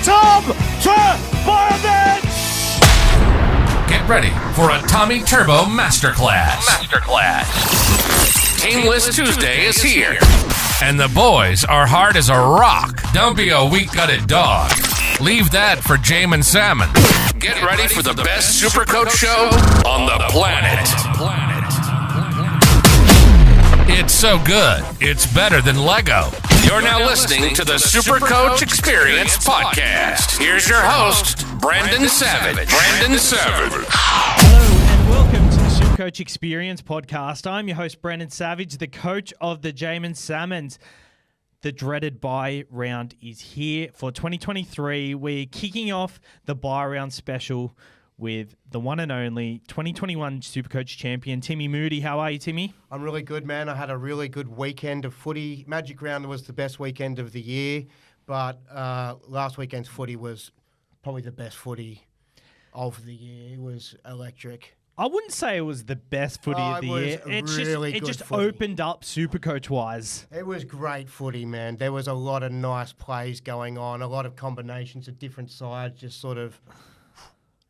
Tom Trbojevic! Get ready for a Tommy Turbo Masterclass. Teamless Tuesday is here. And the boys are hard as a rock. Don't be a weak-gutted dog. Leave that for Jamin Salmon. Get ready for the best Supercoach show on the planet. It's so good, it's better than Lego. You're now listening to the Supercoach Experience Podcast. Here's your host, Brandon Savage. Hello and welcome to the Supercoach Experience Podcast. I'm your host, Brandon Savage, the coach of the Jamin Salmons. The dreaded bye round is here for 2023. We're kicking off the bye round special with the one and only 2021 Supercoach champion, Timmy Moody. How are you, Timmy? I'm really good, man. I had a really good weekend of footy. Magic Round was the best weekend of the year, but last weekend's footy was probably the best footy of the year. It was electric. I wouldn't say it was the best footy of the year. It just opened up Supercoach-wise. It was great footy, man. There was a lot of nice plays going on, a lot of combinations of different sides, just sort of...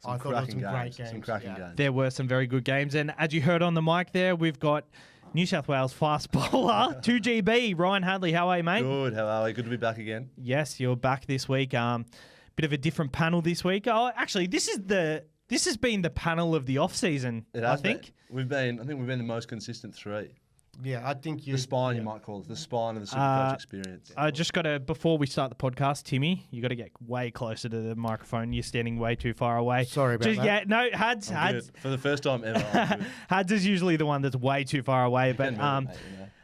I thought it was some great games. Some cracking games. There were some very good games. And as you heard on the mic there, we've got New South Wales fast bowler, 2GB, Ryan Hadley. How are you, mate? Good, how are we? Good to be back again. Yes, you're back this week. Bit of a different panel this week. Oh, actually, this has been the panel of the off-season, I think. We've been the most consistent three. Yeah, I think The spine, you might call it. The spine of the Supercoach experience. I just got to, before we start the podcast, Timmy, you got to get way closer to the microphone. You're standing way too far away. Sorry about that. Yeah, no, Hads. For the first time ever. I'm good. Hads is usually the one that's way too far away. But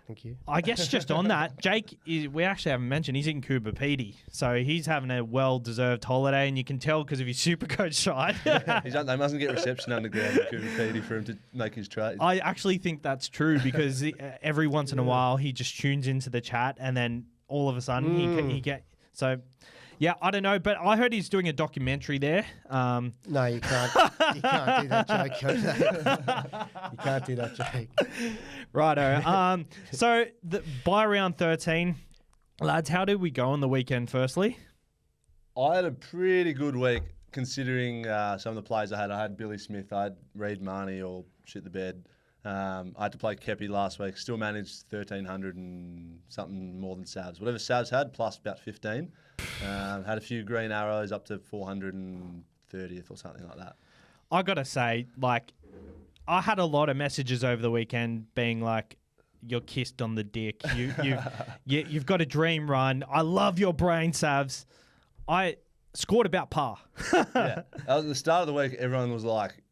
Thank you. I guess just on that, Jake, we actually haven't mentioned, he's in Cooper Pedy. So he's having a well-deserved holiday, and you can tell because of his Supercoach side. They mustn't get reception underground at Cooper Pedy for him to make his trade. I actually think that's true because every once in a while he just tunes into the chat, and then all of a sudden he get... So... Yeah, I don't know, but I heard he's doing a documentary there. No, you can't. You can't do that, Jake. You can't do that, Jake. Righto. So by round 13, lads, how did we go on the weekend? Firstly, I had a pretty good week considering some of the plays I had. I had Billy Smith, I had Reed Marnie all shit the bed. I had to play Kepi last week. Still managed 1,300 and something more than Savs. Whatever Savs had, plus about 15. Had a few green arrows up to 430th or something like that. I got to say, I had a lot of messages over the weekend being like, you're kissed on the dick. You've got a dream run. I love your brain, Savs. I scored about par. Yeah. At the start of the week, everyone was like,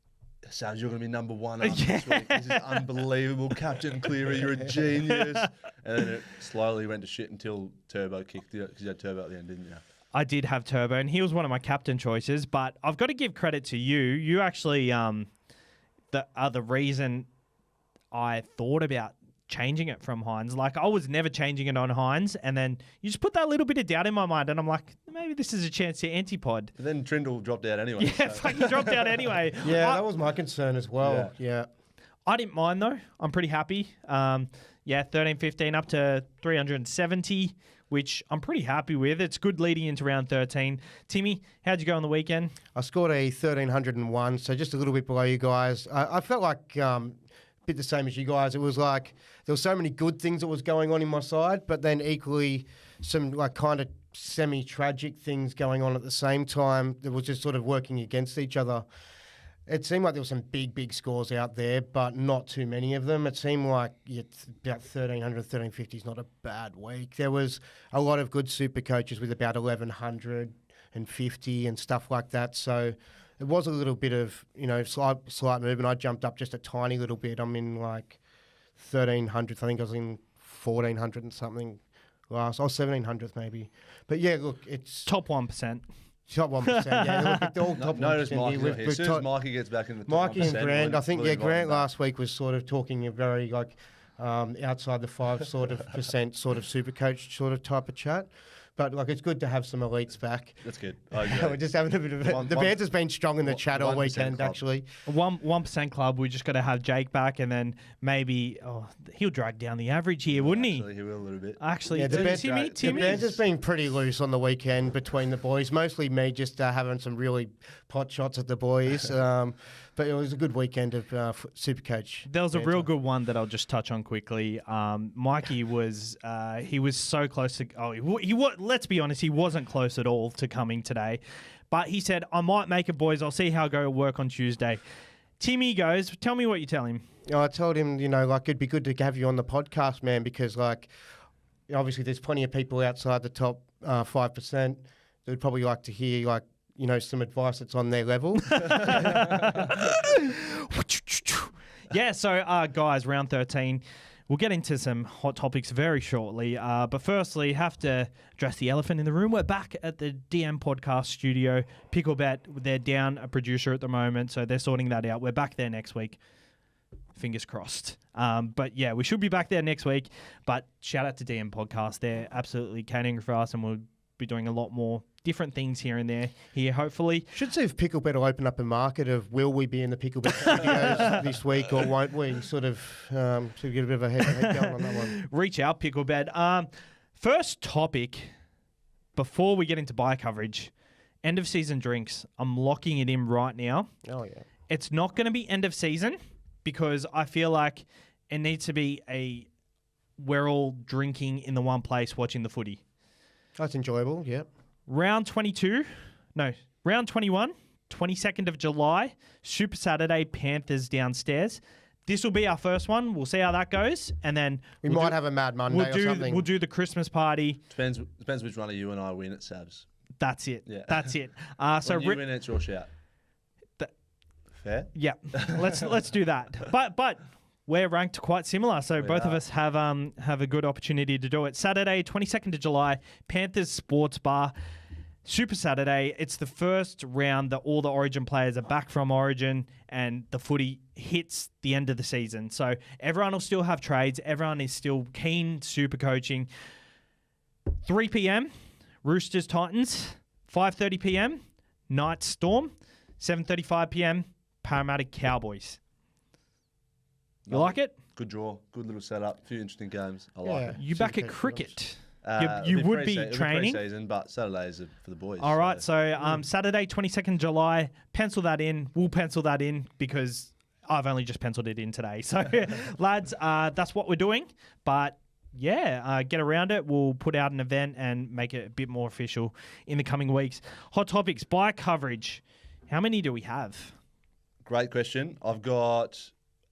Savs, you're going to be number one after this week. This is unbelievable. Captain Cleary, you're a genius. And then it slowly went to shit until Turbo kicked it, because you had Turbo at the end, didn't you? I did have Turbo, and he was one of my captain choices, but I've got to give credit to you. You actually the reason I thought about changing it from Hines. I was never changing it on Hines, and then you just put that little bit of doubt in my mind, and I'm like, maybe this is a chance to antipod. But then Trindle dropped out anyway. Yeah, fucking dropped out anyway. Yeah, that was my concern as well. Yeah. I didn't mind, though. I'm pretty happy. 13-15 up to 370, which I'm pretty happy with. It's good leading into round 13. Timmy, how'd you go on the weekend? I scored a 1,301, so just a little bit below you guys. I felt like... bit the same as you guys. It was like there were so many good things that was going on in my side, but then equally some kind of semi-tragic things going on at the same time that was just sort of working against each other. It seemed like there were some big scores out there, but not too many of them. It seemed like about 1,300, 1,350 is not a bad week. There was a lot of good super coaches with about 1,150 and stuff like that. So it was a little bit of, slight movement. I jumped up just a tiny little bit. I'm in 1,300th. I think I was in 1,400 and something last. Or 1,700th maybe. But yeah, look, it's... Top 1%. Top 1%, yeah. Look, they're all top 1%. Notice Mikey here. As soon as Mikey gets back in the top Mikey 1%, and Grant, I think, Grant last week was sort of talking a very, outside the 5% sort of super coach sort of type of chat. But like, it's good to have some elites back. That's good. I agree. We're just having a bit of the banter's been strong in the chat all 1% weekend, club. actually. 1% club. We just got to have Jake back, and then maybe he'll drag down the average here, wouldn't he? Actually, he will a little bit. Actually, Yeah, the Timmy. banter's been pretty loose on the weekend between the boys. Mostly me just having some really pot shots at the boys. But it was a good weekend of Supercoach. There was a real banter. good one that I'll just touch on quickly. Mikey was he was so close to. He was. Let's be honest, he wasn't close at all to coming today, but he said, "I might make it, boys. I'll see how I go to work on Tuesday." Timmy goes, "Tell me what you tell him." I told him, it'd be good to have you on the podcast, man, because obviously there's plenty of people outside the top 5% that would probably like to hear some advice that's on their level. Yeah, so guys, round 13. We'll get into some hot topics very shortly. But firstly, have to address the elephant in the room. We're back at the DM podcast studio. Picklebet, they're down a producer at the moment, so they're sorting that out. We're back there next week. Fingers crossed. But yeah, we should be back there next week. But shout out to DM podcast. They're absolutely catering for us, and we'll be doing a lot more different things here and there here, hopefully. Should see if Picklebet will open up a market of will we be in the Picklebet studios this week or won't we? Sort of to get a bit of a head going on that one. Reach out, Picklebet. First topic, before we get into buy coverage, end of season drinks. I'm locking it in right now. Oh, yeah. It's not going to be end of season because I feel like it needs to be we're all drinking in the one place watching the footy. That's enjoyable, yeah. Round 21, 22nd of July, Super Saturday, Panthers downstairs. This will be our first one. We'll see how that goes. And then We might have a Mad Monday or something. We'll do the Christmas party. Depends which one of you and I win at Sabs. That's it. Yeah. That's it. So when you win, it's your shout. Fair? Yeah, let's do that. But we're ranked quite similar, so both of us have a good opportunity to do it. Saturday, 22nd of July, Panthers Sports Bar, Super Saturday. It's the first round that all the Origin players are back from Origin, and the footy hits the end of the season. So everyone will still have trades. Everyone is still keen super coaching. 3 p.m, Roosters Titans. 5:30 p.m, Knights Storm. 7:35 p.m, Parramatta Cowboys. You like it? Good draw. Good little setup. A few interesting games. I Yeah. like it. You back Super at coach cricket? It'll You would pre-se- be it'll training. pre-season, but Saturdays are for the boys. All right, so Saturday, 22nd July, pencil that in. We'll pencil that in because I've only just penciled it in today. So, lads, that's what we're doing. But, yeah, get around it. We'll put out an event and make it a bit more official in the coming weeks. Hot topics, buy coverage. How many do we have? Great question. I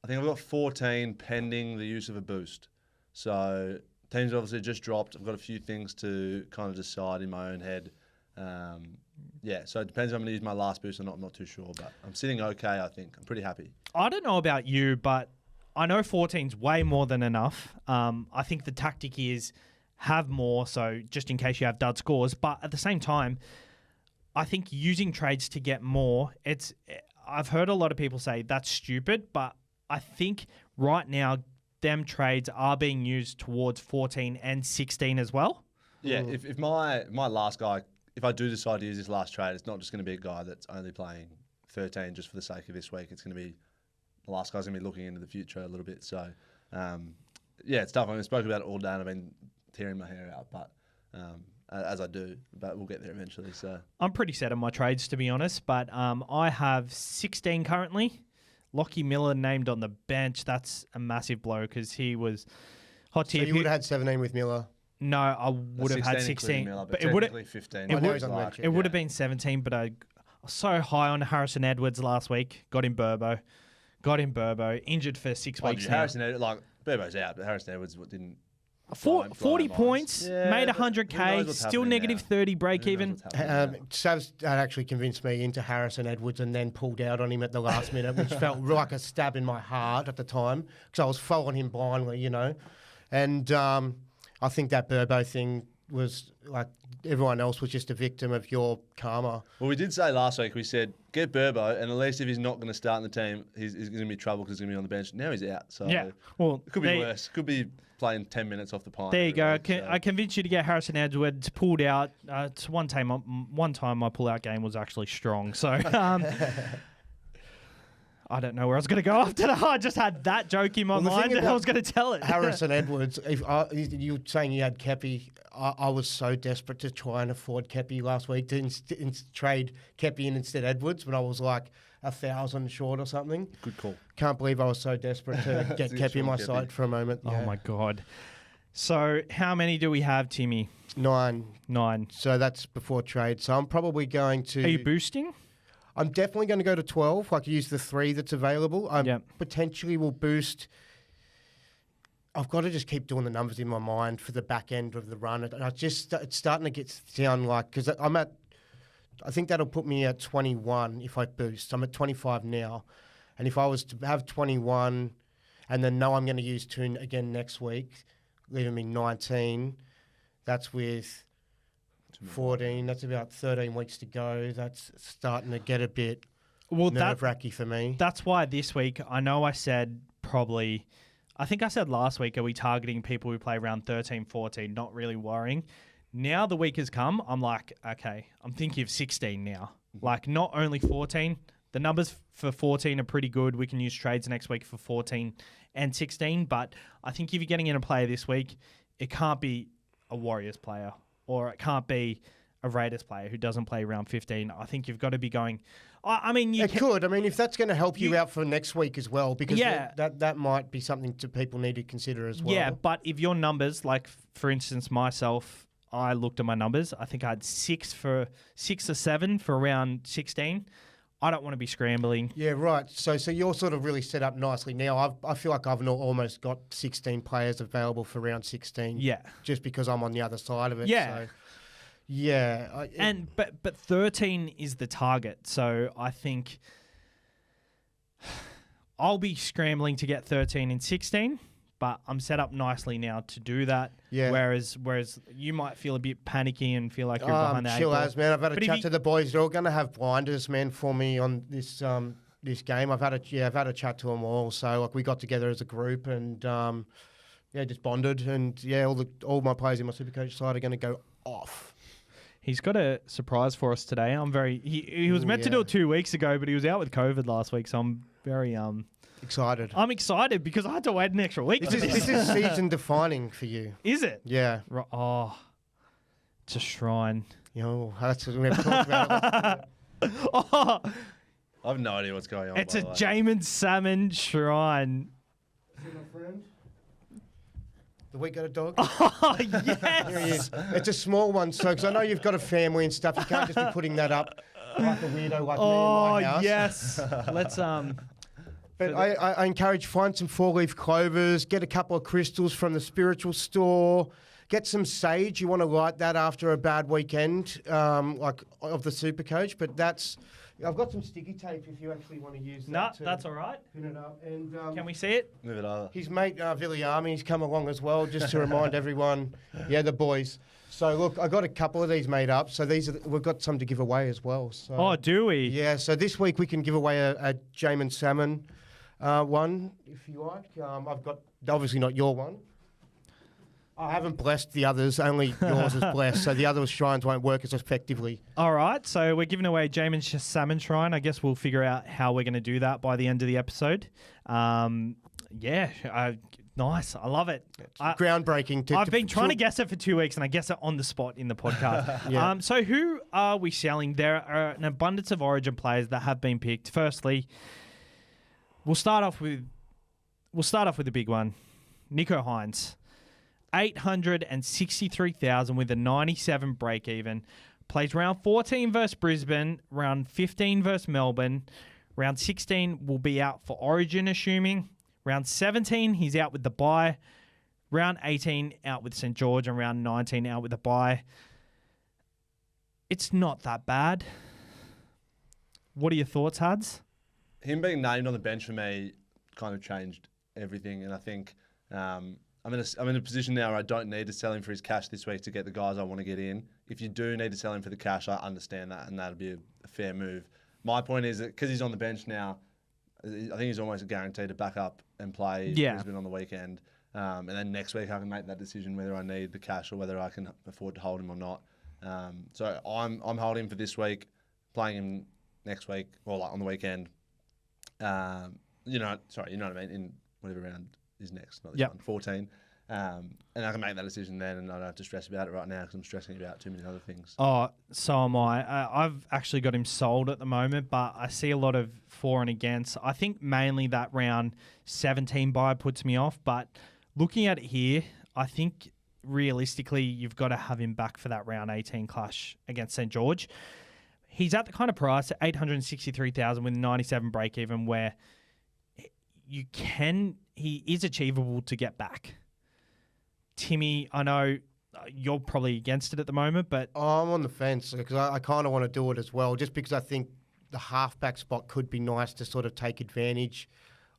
think I've got 14 pending the use of a boost. So teams obviously just dropped. I've got a few things to kind of decide in my own head. So it depends if I'm going to use my last boost or not. I'm not too sure, but I'm sitting okay, I think. I'm pretty happy. I don't know about you, but I know 14's way more than enough. I think the tactic is have more, so just in case you have dud scores. But at the same time, I think using trades to get more, I've heard a lot of people say that's stupid, but I think right now them trades are being used towards 14 and 16 as well. Yeah, if my last guy, if I do decide to use this last trade, it's not just going to be a guy that's only playing 13 just for the sake of this week. It's going to be the last guy's going to be looking into the future a little bit. So, it's tough. I spoke about it all day and I've been tearing my hair out, but as I do, but we'll get there eventually. So I'm pretty set on my trades, to be honest, but I have 16 currently. Lockie Miller named on the bench. That's a massive blow because he was hot So tip. you would have had 17 with Miller. No, I would have had 16. Miller, but it would have 15. I know he's on the bench, it would have been 17, but I was so high on Harrison Edwards last week. Got him Burbo. Injured for 6 weeks now. Harrison Edwards, Burbo's out, but Harrison Edwards didn't. 40 points, Yeah, made who knows 100k, what's still happening negative now? 30 break Who knows even. what's happening now? Savs actually convinced me into Harrison Edwards and then pulled out on him at the last minute, which felt like a stab in my heart at the time because I was following him blindly, And I think that Burbo thing was like everyone else was just a victim of your karma. Well, we did say last week, we said, get Burbo, and at least if he's not going to start in the team, he's going to be trouble because he's going to be on the bench. Now he's out. So Yeah. Well, it could be worse. Could be playing 10 minutes off the pine. There you go. Week, so. I convinced you to get Harrison Edwards pulled out. It's one time my pull-out game was actually strong. So I don't know where I was going to go after that. I just had that joke in my Well, the thing mind and I about was going to tell it. Harrison Edwards, you were saying you had Kepi. I was so desperate to try and afford Kepi last week to trade Kepi in instead Edwards when I was like 1,000 short or something. Good call. Can't believe I was so desperate to get Kepi in my Kepi. side for a moment. Oh, Yeah. my God. So how many do we have, Timmy? 9. 9. So that's before trade. So I'm probably going to. Are you boosting? I'm definitely going to go to 12. Like use the 3 that's available. I Yep. potentially will boost. I've got to just keep doing the numbers in my mind for the back end of the run. It's starting to get down like because I think that'll put me at 21 if I boost. I'm at 25 now, and if I was to have 21, and then know I'm going to use 2 again next week, leaving me 19. That's with 14. That's about 13 weeks to go. That's starting to get a bit nerve-wracking for me. That's why this week, I know I said probably, I think I said last week, are we targeting people who play around 13, 14, not really worrying. Now the week has come, I'm like, okay, I'm thinking of 16 now. Like not only 14, the numbers for 14 are pretty good. We can use trades next week for 14 and 16, but I think if you're getting in a player this week, it can't be a Warriors player or it can't be a Raiders player who doesn't play around 15. I think you've got to be going. I mean, It could. I mean, if that's going to help you out for next week as well, because Yeah. that might be something to people need to consider as well. Yeah, but if your numbers, like for instance, myself, I looked at my numbers. I think I had 6 or 7 for around 16. I don't want to be scrambling. Yeah, right. So you're sort of really set up nicely now. I feel like I've almost got 16 players available for round 16. Yeah. Just because I'm on the other side of it. Yeah. So, yeah. But 13 is the target. So I think I'll be scrambling to get 13 and 16, but I'm set up nicely now to do that. Yeah. Whereas you might feel a bit panicky and feel like you're behind the eight chill ball. as, man. I've had a But if chat you- to the boys. They're all going to have blinders, man, for me on this this game. I've had a chat to them all. So like we got together as a group and just bonded. And yeah, all my players in my Supercoach side are going to go off. He's got a surprise for us today. He was meant to do it 2 weeks ago, but he was out with COVID last week, so I'm very Excited. I'm excited because I had to wait an extra week. This is season defining for you. Is it? Yeah. Oh, it's a shrine. You know, that's what we've talked about. Oh, I have no idea what's going on. it's by a the way. Jamin Salmon shrine. See my friend? The week got a dog? Oh, Here he yes. is. It's a small one, so because I know you've got a family and stuff, you can't just be putting that up like a weirdo like Oh, me in my house. yes. Let's But I encourage find some 4-leaf clovers, get a couple of crystals from the spiritual store, get some sage. You want to light that after a bad weekend, like of the Supercoach. But I've got some sticky tape if you actually want to use that. No, to that's all right. pin it up. And Can we see it? Leave it over. his mate Viliami's come along as well, just to remind everyone. Yeah, the boys. So look, I got a couple of these made up. So we've got some to give away as well. So, Oh, do we? yeah. So this week we can give away a Jamin Salmon one if you like. I've got obviously not your one. I haven't blessed the others. Only yours is blessed. So the other shrines won't work as effectively. All right, so we're giving away Jamin Salmon Shrine. I guess we'll figure out how we're going to do that by the end of the episode. Nice. I love it. Groundbreaking. I've been trying to guess it for 2 weeks, and I guess it on the spot in the podcast. Yeah. So who are we selling? There are an abundance of Origin players that have been picked. Firstly, we'll start off with the big one, Nico Hines. 863,000 with a 97 break even. Plays round 14 versus Brisbane, round 15 versus Melbourne. Round 16 will be out for Origin, assuming. Round 17, he's out with the bye. Round 18, out with St. George. And round 19, out with the bye. It's not that bad. What are your thoughts, Hads? Him being named on the bench for me kind of changed everything, and I think I'm in a position now where I don't need to sell him for his cash this week to get the guys I want to get in. If you do need to sell him for the cash, I understand that, and that'll be a fair move. My point is that because he's on the bench now, I think he's almost guaranteed to back up and play Brisbane on the weekend. And then next week I can make that decision whether I need the cash or whether I can afford to hold him or not. So I'm holding him for this week, playing him next week or like on the weekend. You know what I mean? In whatever round is next, not this one, 14. And I can make that decision then, and I don't have to stress about it right now because I'm stressing about too many other things. Oh, so am I. I've actually got him sold at the moment, but I see a lot of for and against. I think mainly that round 17 bye puts me off, but looking at it here, I think realistically you've got to have him back for that round 18 clash against St. George. He's at the kind of price at 863,000 with 97 break even where he is achievable to get back. Timmy, I know you're probably against it at the moment, but I'm on the fence because I kind of want to do it as well, just because I think the halfback spot could be nice to sort of take advantage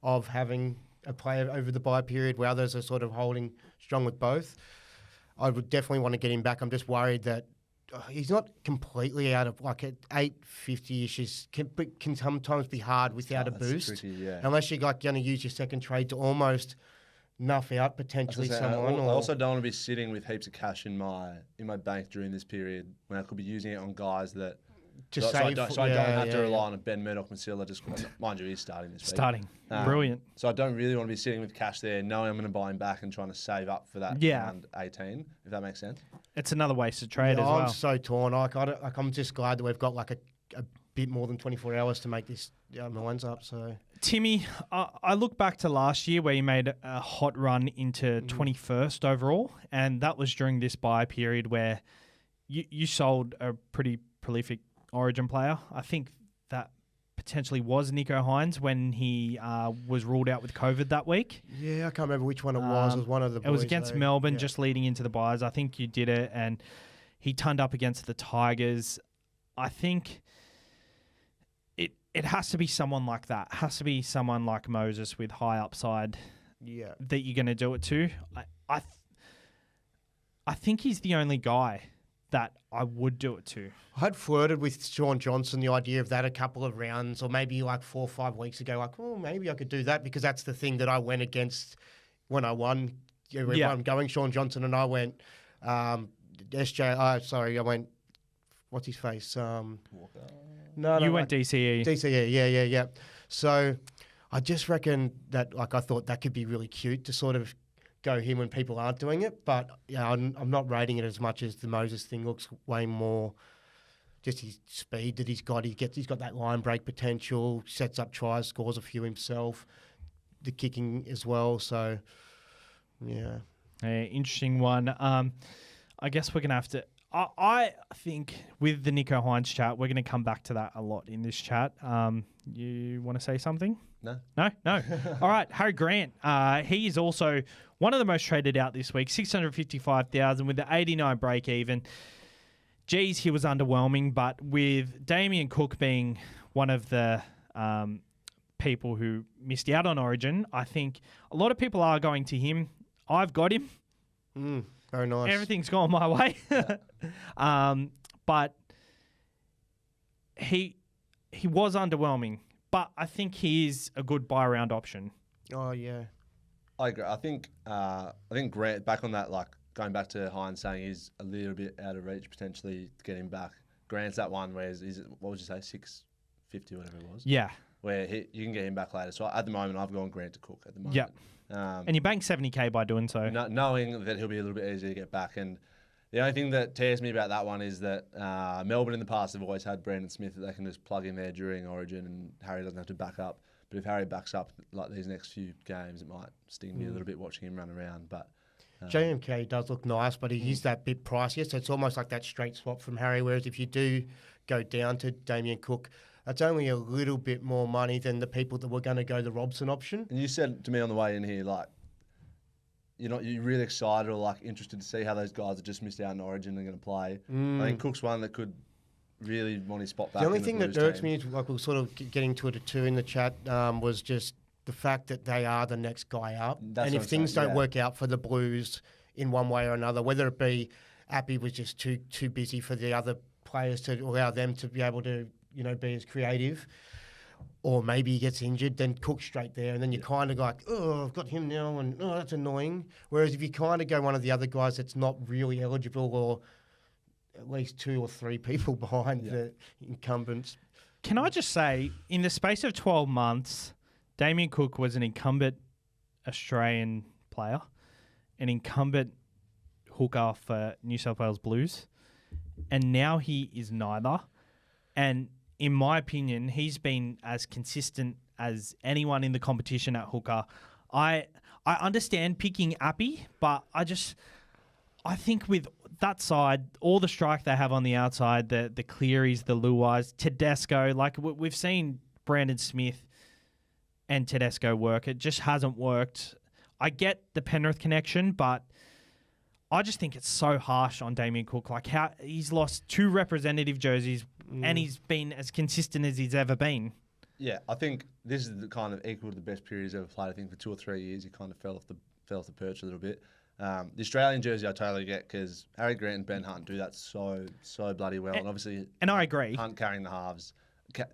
of having a player over the bye period where others are sort of holding strong with both. I would definitely want to get him back. I'm just worried that he's not completely out of like at 850-ish. Can sometimes be hard without a boost, tricky, unless you're like going to use your second trade to almost nuff out potentially someone. I also don't want to be sitting with heaps of cash in my bank during this period when I could be using it on guys that. So I don't have to rely on a Ben Murdoch-Masila. Just mind you, he's starting this week. Starting, brilliant. So I don't really want to be sitting with cash there, knowing I'm going to buy him back and trying to save up for that round 18. If that makes sense. It's another wasted trade as well. I'm so torn. I'm just glad that we've got like a bit more than 24 hours to make this lines up. So Timmy, I look back to last year where you made a hot run into 21st overall, and that was during this bye period where you sold a pretty prolific Origin player. I think that potentially was Nico Hines when he was ruled out with COVID that week. Yeah, I can't remember which one it was. It was one of the boys. It was against Melbourne, just leading into the buys. I think you did it, and he turned up against the Tigers. I think it has to be someone like that. It has to be someone like Moses with high upside that you're going to do it to. I think he's the only guy that I would do it to. I'd flirted with Sean Johnson, the idea of that a couple of rounds or maybe like 4 or 5 weeks ago. Like, maybe I could do that because that's the thing that I went against when I won. I'm going Sean Johnson and I went I went, what's his face? Walker. You went DCE. DCE, yeah. So I just reckon that I thought that could be really cute to sort of go him when people aren't doing it, but I'm not rating it as much as the Moses thing. Looks way more just his speed that he's got. He's got that line break potential, sets up tries, scores a few himself, the kicking as well. So yeah, interesting one. I guess we're gonna have to. I think with the Nico Hines chat, we're going to come back to that a lot in this chat. You want to say something? No. All right, Harry Grant. He is also one of the most traded out this week, 655,000 with the 89 break even. Geez, he was underwhelming, but with Damien Cook being one of the people who missed out on Origin, I think a lot of people are going to him. I've got him. Very nice. Everything's gone my way. But he was underwhelming. But I think he is a good buy round option. Oh yeah, I agree. I think Grant, back on that, like going back to Hines saying he's a little bit out of reach potentially to get him back. Grant's that one where he's what would you say, 650 whatever it was. Yeah. Where you can get him back later. So at the moment, I've gone Grant to Cook at the moment. Yeah. And you bank 70K by doing so. Knowing that he'll be a little bit easier to get back. And the only thing that tears me about that one is that Melbourne in the past have always had Brandon Smith that they can just plug in there during Origin and Harry doesn't have to back up. But if Harry backs up like these next few games, it might sting me a little bit watching him run around. But JMK does look nice, but he is that bit pricier. So it's almost like that straight swap from Harry. Whereas if you do go down to Damien Cook, that's only a little bit more money than the people that were going to go the Robson option. And you said to me on the way in here, like, you're really excited or like interested to see how those guys that just missed out in Origin are going to play. I think Cook's one that could really want his spot back. The only thing that irks me is, like we were sort of getting to it too in the chat, was just the fact that they are the next guy up. That's And what if I'm things saying, don't yeah. work out for the Blues in one way or another, whether it be Appy was just too busy for the other players to allow them to be able to, be as creative, or maybe he gets injured, then Cook straight there, and then you're kind of like, oh, I've got him now, and oh, that's annoying. Whereas if you kind of go one of the other guys that's not really eligible, or at least 2 or 3 people behind the incumbents. Can I just say, in the space of 12 months, Damien Cook was an incumbent Australian player, an incumbent hooker for New South Wales Blues, and now he is neither. And in my opinion, he's been as consistent as anyone in the competition at hooker. I understand picking Appy, but I think with that side, all the strike they have on the outside, the Clearys, the Luais, Tedesco, like we've seen Brandon Smith and Tedesco work. It just hasn't worked. I get the Penrith connection, but I just think it's so harsh on Damien Cook. Like how he's lost 2 representative jerseys and he's been as consistent as he's ever been. Yeah, I think this is the kind of equal to the best period he's ever played. I think for 2 or 3 years he kind of fell off the perch a little bit. The Australian jersey I totally get because Harry Grant and Ben Hunt do that so bloody well, and obviously I agree. Hunt carrying the halves,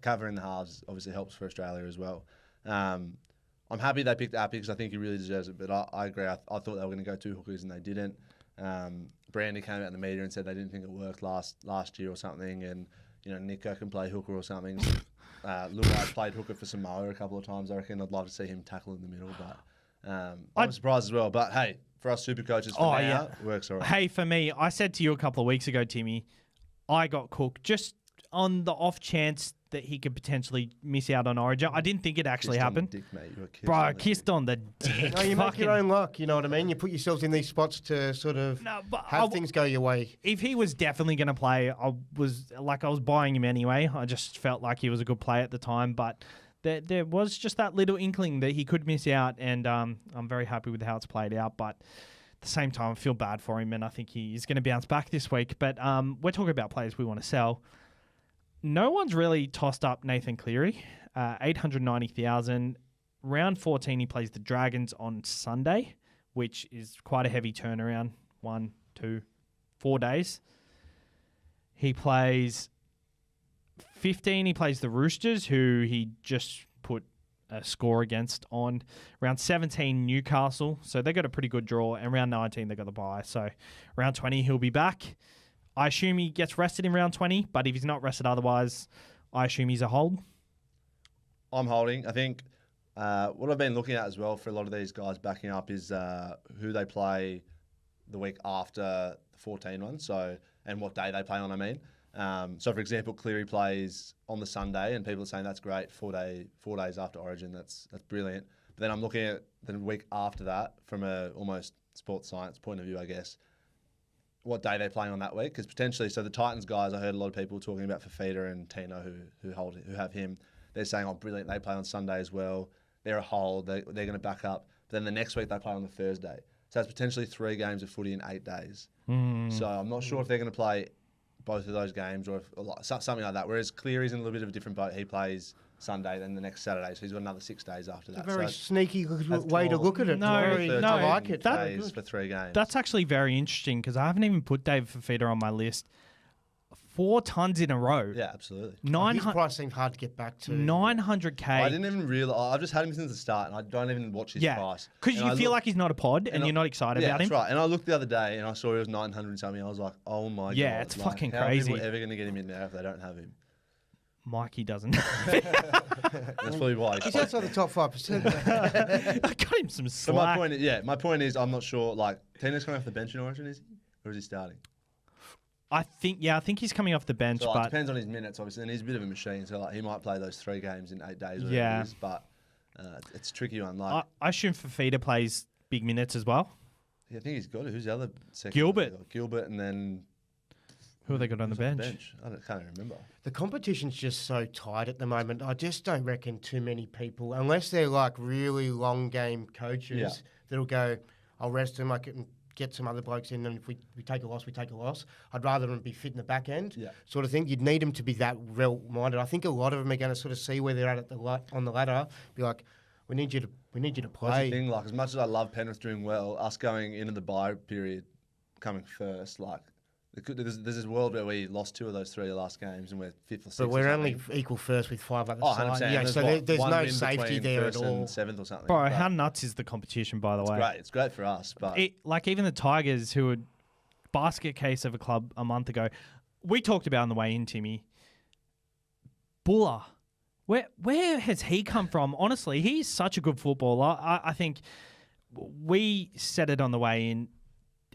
covering the halves obviously helps for Australia as well. I'm happy they picked Appy because I think he really deserves it. But I agree. I thought they were going to go 2 hookers and they didn't. Brandy came out in the media and said they didn't think it worked last year or something, and Nico can play hooker or something. Luai played hooker for Samoa a couple of times. I reckon I'd love to see him tackle in the middle, but I'm surprised as well. But hey, for us super coaches for now, it works all right. Hey, for me, I said to you a couple of weeks ago, Timmy, I got Cook just on the off chance that he could potentially miss out on Origin. I didn't think it actually Kissed on the happened. dick, mate. You were kissed Bro, on the kissed dick. on the dick. No, you make Fucking- your own luck, you know what I mean? You put yourselves in these spots to sort of No, but have things go your way. If he was definitely going to play, I was buying him anyway. I just felt like he was a good player at the time, but there was just that little inkling that he could miss out, and I'm very happy with how it's played out. But at the same time, I feel bad for him, and I think he's going to bounce back this week. But we're talking about players we want to sell. No one's really tossed up Nathan Cleary, 890,000. Round 14, he plays the Dragons on Sunday, which is quite a heavy turnaround. 1, 2, 4 days. He plays 15. He plays the Roosters, who he just put a score against on. Round 17, Newcastle. So they got a pretty good draw. And round 19, they got the bye. So round 20, he'll be back. I assume he gets rested in round 20, but if he's not rested otherwise, I assume he's a hold. I'm holding. I think what I've been looking at as well for a lot of these guys backing up is who they play the week after the 14 one. So, and what day they play on, I mean. So, for example, Cleary plays on the Sunday, and people are saying that's great. 4 days after Origin, that's brilliant. But then I'm looking at the week after that from a almost sports science point of view, I guess. What day they're playing on that week? Because potentially, so the Titans guys, I heard a lot of people talking about Fafita and Tino who have him. They're saying, oh, brilliant, they play on Sunday as well. They're a hold. They're going to back up. But then the next week they play on the Thursday. So that's potentially 3 games of footy in 8 days. So I'm not sure if they're going to play both of those games or something like that. Whereas Cleary's in a little bit of a different boat. He plays Sunday, then the next Saturday. So he's got another 6 days after that. A very So sneaky way to 12. look at it. No, I like it. Days for 3 games. That's actually very interesting because I haven't even put David Fafita on my list. 4 tons in a row. Yeah, absolutely. His 900, price seemed hard to get back to. 900K. I didn't even realize. I've just had him since the start, and I don't even watch his Yeah, price. because And you I feel look- like he's not a pod and you're not excited yeah, about him. that's right. And I looked the other day, and I saw he was 900 and something. I was like, oh my god. Yeah, it's fucking how crazy. Are people ever going to get him in there if they don't have him? Mikey doesn't. That's probably why. He's outside the top 5%. I got him some So slack. my point is, I'm not sure. Like, Tina's coming off the bench in Origin, is he, or is he starting? I think he's coming off the bench, So like, but it depends on his minutes, obviously, and he's a bit of a machine. So like, he might play those 3 games in 8 days. Whatever Yeah. it is, but it's a tricky one. Like, I assume Fafita plays big minutes as well. I think he's got it. Who's the other second? Gilbert. Gilbert, and then Who have they got on the who's bench? I can't even remember. The competition's just so tight at the moment. I just don't reckon too many people, unless they're like really long game coaches, Yeah. that'll go, I'll rest him, I can get some other blokes in, and if we take a loss, we take a loss. I'd rather them be fit in the back end, sort of thing. You'd need them to be that well-minded. I think a lot of them are going to sort of see where they're at on the ladder, be like, We need you to That's the play. thing. Like, as much as I love Penrith doing well, us going into the bye period, coming first, like, there's this world where we lost 2 of those 3 last games and we're 5th or 6th. But we're or only something. equal first with 5 other 100%. sides. Yeah, so there's one no win safety between there at first all. and 7th or something. Bro, But how nuts is the competition, by the way? great. It's great for us, but Like even the Tigers, who were basket case of a club a month ago, we talked about on the way in, Timmy. Buller, where has he come from? Honestly, he's such a good footballer. I think we said it on the way in.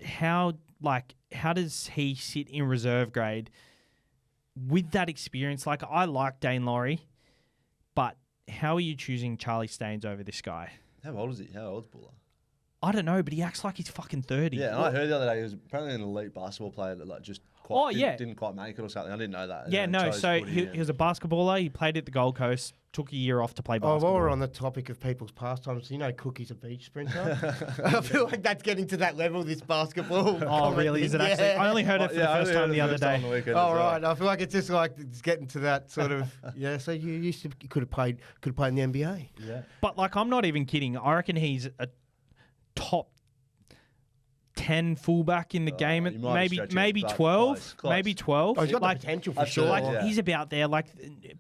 How does he sit in reserve grade with that experience? Like, I like Dane Laurie, but how are you choosing Charlie Staines over this guy? how old is he? How old's Buller? I don't know, but he acts like he's fucking 30. Yeah, and I heard the other day he was apparently an elite basketball player that like just didn't quite make it or something. I didn't know that. Yeah, And no. chose So footy he was a basketballer. He played at the Gold Coast. Took a year off to play Oh, basketball. while we're on the topic of people's pastimes, you know Cookie's a beach sprinter? I feel like that's getting to that level, this basketball. Oh, really? Is it Yeah. actually? I only heard it for the first time the other day. Oh, right. I feel like it's just like it's getting to that sort of, yeah, so you could have played in the NBA. Yeah. But like, I'm not even kidding. I reckon he's a top 10 fullback in the game. you might be Maybe stretching it, but 12. close. Maybe 12. Oh, he's got like, the potential for I'd say, sure. like yeah. he's about there. Like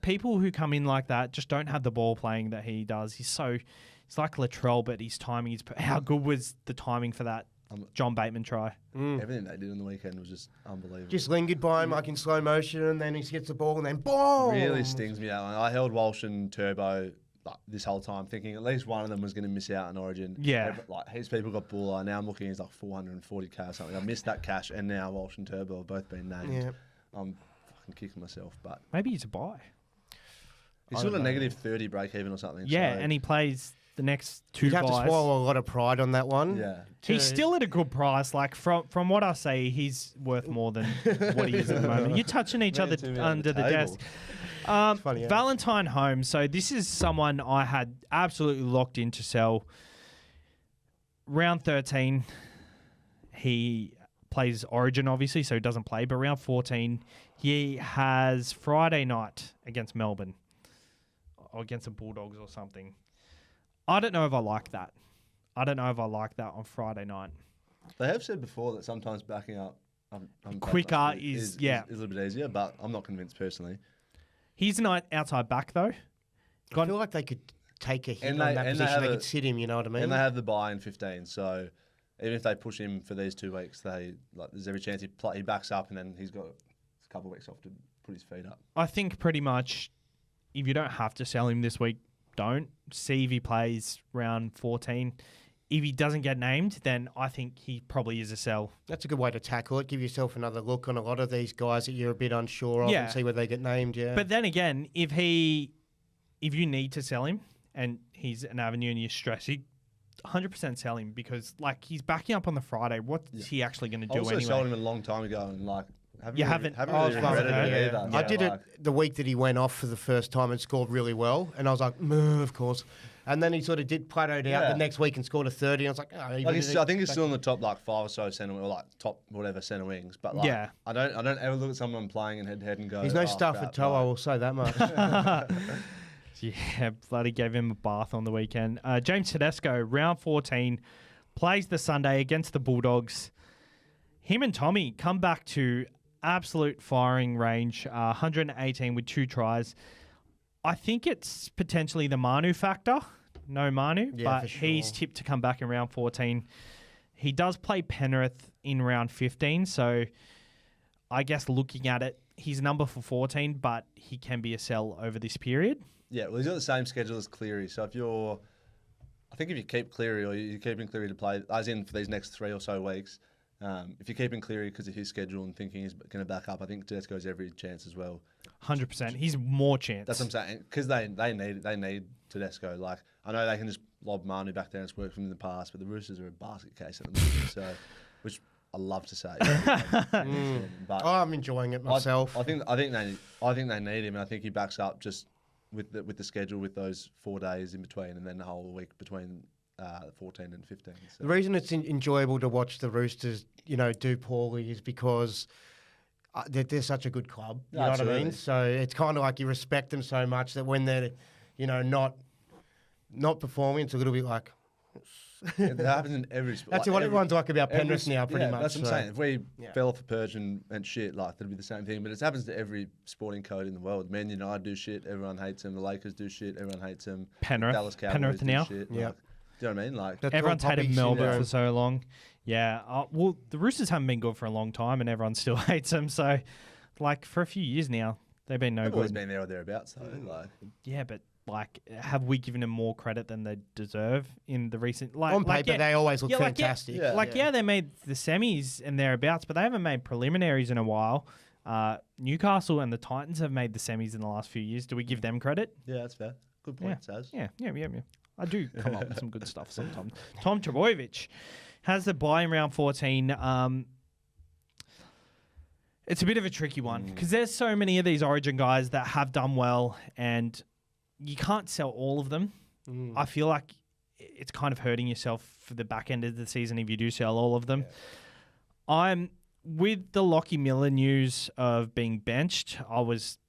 people who come in like that just don't have the ball playing that he does. He's like Latrell, but his timing is. How good was the timing for that John Bateman try? Everything they did on the weekend was just unbelievable. Just lingered by him like in slow motion, and then he gets the ball, and then boom! really stings me out. I held Walsh and Turbo like, this whole time, thinking at least one of them was going to miss out on Origin. Yeah. Like heaps of people got Buller. Now I'm looking, he's like 440k or something. I missed that cash, and now Walsh and Turbo have both been named. Yeah. I'm fucking kicking myself, but Maybe he's a buy. he's still a negative 30 break even or something. Yeah, so, and he plays the next 2 You'd have to buys. swallow a lot of pride on that one. yeah. He's still at a good price. Like from what I see, he's worth more than what he is at the moment. You're touching each other to me under under the the desk. funny, yeah. Valentine Holmes. So this is someone I had absolutely locked in to sell. Round 13, he plays Origin, obviously, so he doesn't play. But round 14, he has Friday night against Melbourne or against the Bulldogs or something. I don't know if I like that. On Friday night. They have said before that sometimes backing up Quicker back is a little bit easier, but I'm not convinced personally. He's an outside back, though. I feel like they could take a hit And on they- that and they position. have They a- could sit him, you know what I mean? And they have the bye in 15, so even if they push him for these 2 weeks, there's every chance he backs up, and then he's got a couple of weeks off to put his feet up. I think pretty much if you don't have to sell him this week, don't. See if he plays round 14. If he doesn't get named, then I think he probably is a sell. That's a good way to tackle it. Give yourself another look on a lot of these guys that you're a bit unsure of Yeah. and see where they get named, yeah. But then again, if you need to sell him and he's an avenue and you're stressing, 100% sell him because like he's backing up on the Friday. What's he actually going to I do also anyway? sold him a long time ago, and like haven't You really, haven't- haven't oh, really fuck, regretted no. it either. I Yeah, did like, it the week that he went off for the first time and scored really well, and I was like, of course. And then he sort of plateaued out Yeah. the next week and scored a 30, and I was like, oh, Like I think he's still in the top like 5 or so centre, or like top whatever centre wings. But like, Yeah. I don't ever look at someone playing in head to head and go, he's no oh, Stafford crap, Toe, I like, will say that much. Yeah, bloody gave him a bath on the weekend. James Tedesco, round 14, plays the Sunday against the Bulldogs. Him and Tommy come back to absolute firing range, 118 with 2 tries. I think it's potentially the Manu factor. No Manu, Yeah, but for he's sure. tipped to come back in round 14. He does play Penrith in round 15, so I guess looking at it, he's number for 14, but he can be a sell over this period. Yeah, well, he's got the same schedule as Cleary. So if you keep Cleary or you're keeping Cleary to play, as in for these next 3 or so weeks, if you're keeping Cleary because of his schedule and thinking he's going to back up, I think Tedesco's every chance as well. 100%. He's more chance. That's what I'm saying, because they need Tedesco. Like I know they can just lob Manu back there and it's worked for them in the past, but the Roosters are a basket case at the moment, so which I love to say. But Oh, I'm enjoying it myself. I think they need him, and I think he backs up just with the schedule with those 4 days in between, and then the whole week between 14 and 15. So. The reason it's enjoyable to watch the Roosters, do poorly is because they're such a good club. You know what I mean? Absolutely. So it's kind of like you respect them so much that when they're, not not performing, it's a little bit like. It happens in every sport. That's what everyone's like about Penrith now, pretty much. That's what I'm saying. If we Yeah. fell off a perch and shit, like, that'd be the same thing. But it happens to every sporting code in the world. Man United do shit, everyone hates them. The Lakers do shit, everyone hates them. Penrith. Dallas Cowboys Penrith do now. shit. Yeah. Like, do you know what I mean? Like, That's Everyone's all hated Poppy Melbourne syndrome. for so long. Yeah. Well, the Roosters haven't been good for a long time, and everyone still hates them. So, like, for a few years now, they've been no they've always good. been there or thereabouts. Though. Like, Yeah, but like, have we given them more credit than they deserve in the recent? Like, On like, paper, yeah, they always look yeah, like, yeah, fantastic. yeah. they made the semis and thereabouts, but they haven't made preliminaries in a while. Newcastle and the Titans have made the semis in the last few years. Do we give them credit? yeah, that's fair. Good point, Saz. Yeah. I do come up with some good stuff sometimes. Tom Trbojevic has the bye in round 14. It's a bit of a tricky one because there's so many of these Origin guys that have done well, and you can't sell all of them. I feel like it's kind of hurting yourself for the back end of the season if you do sell all of them. I'm with the Lockie Miller news of being benched. I was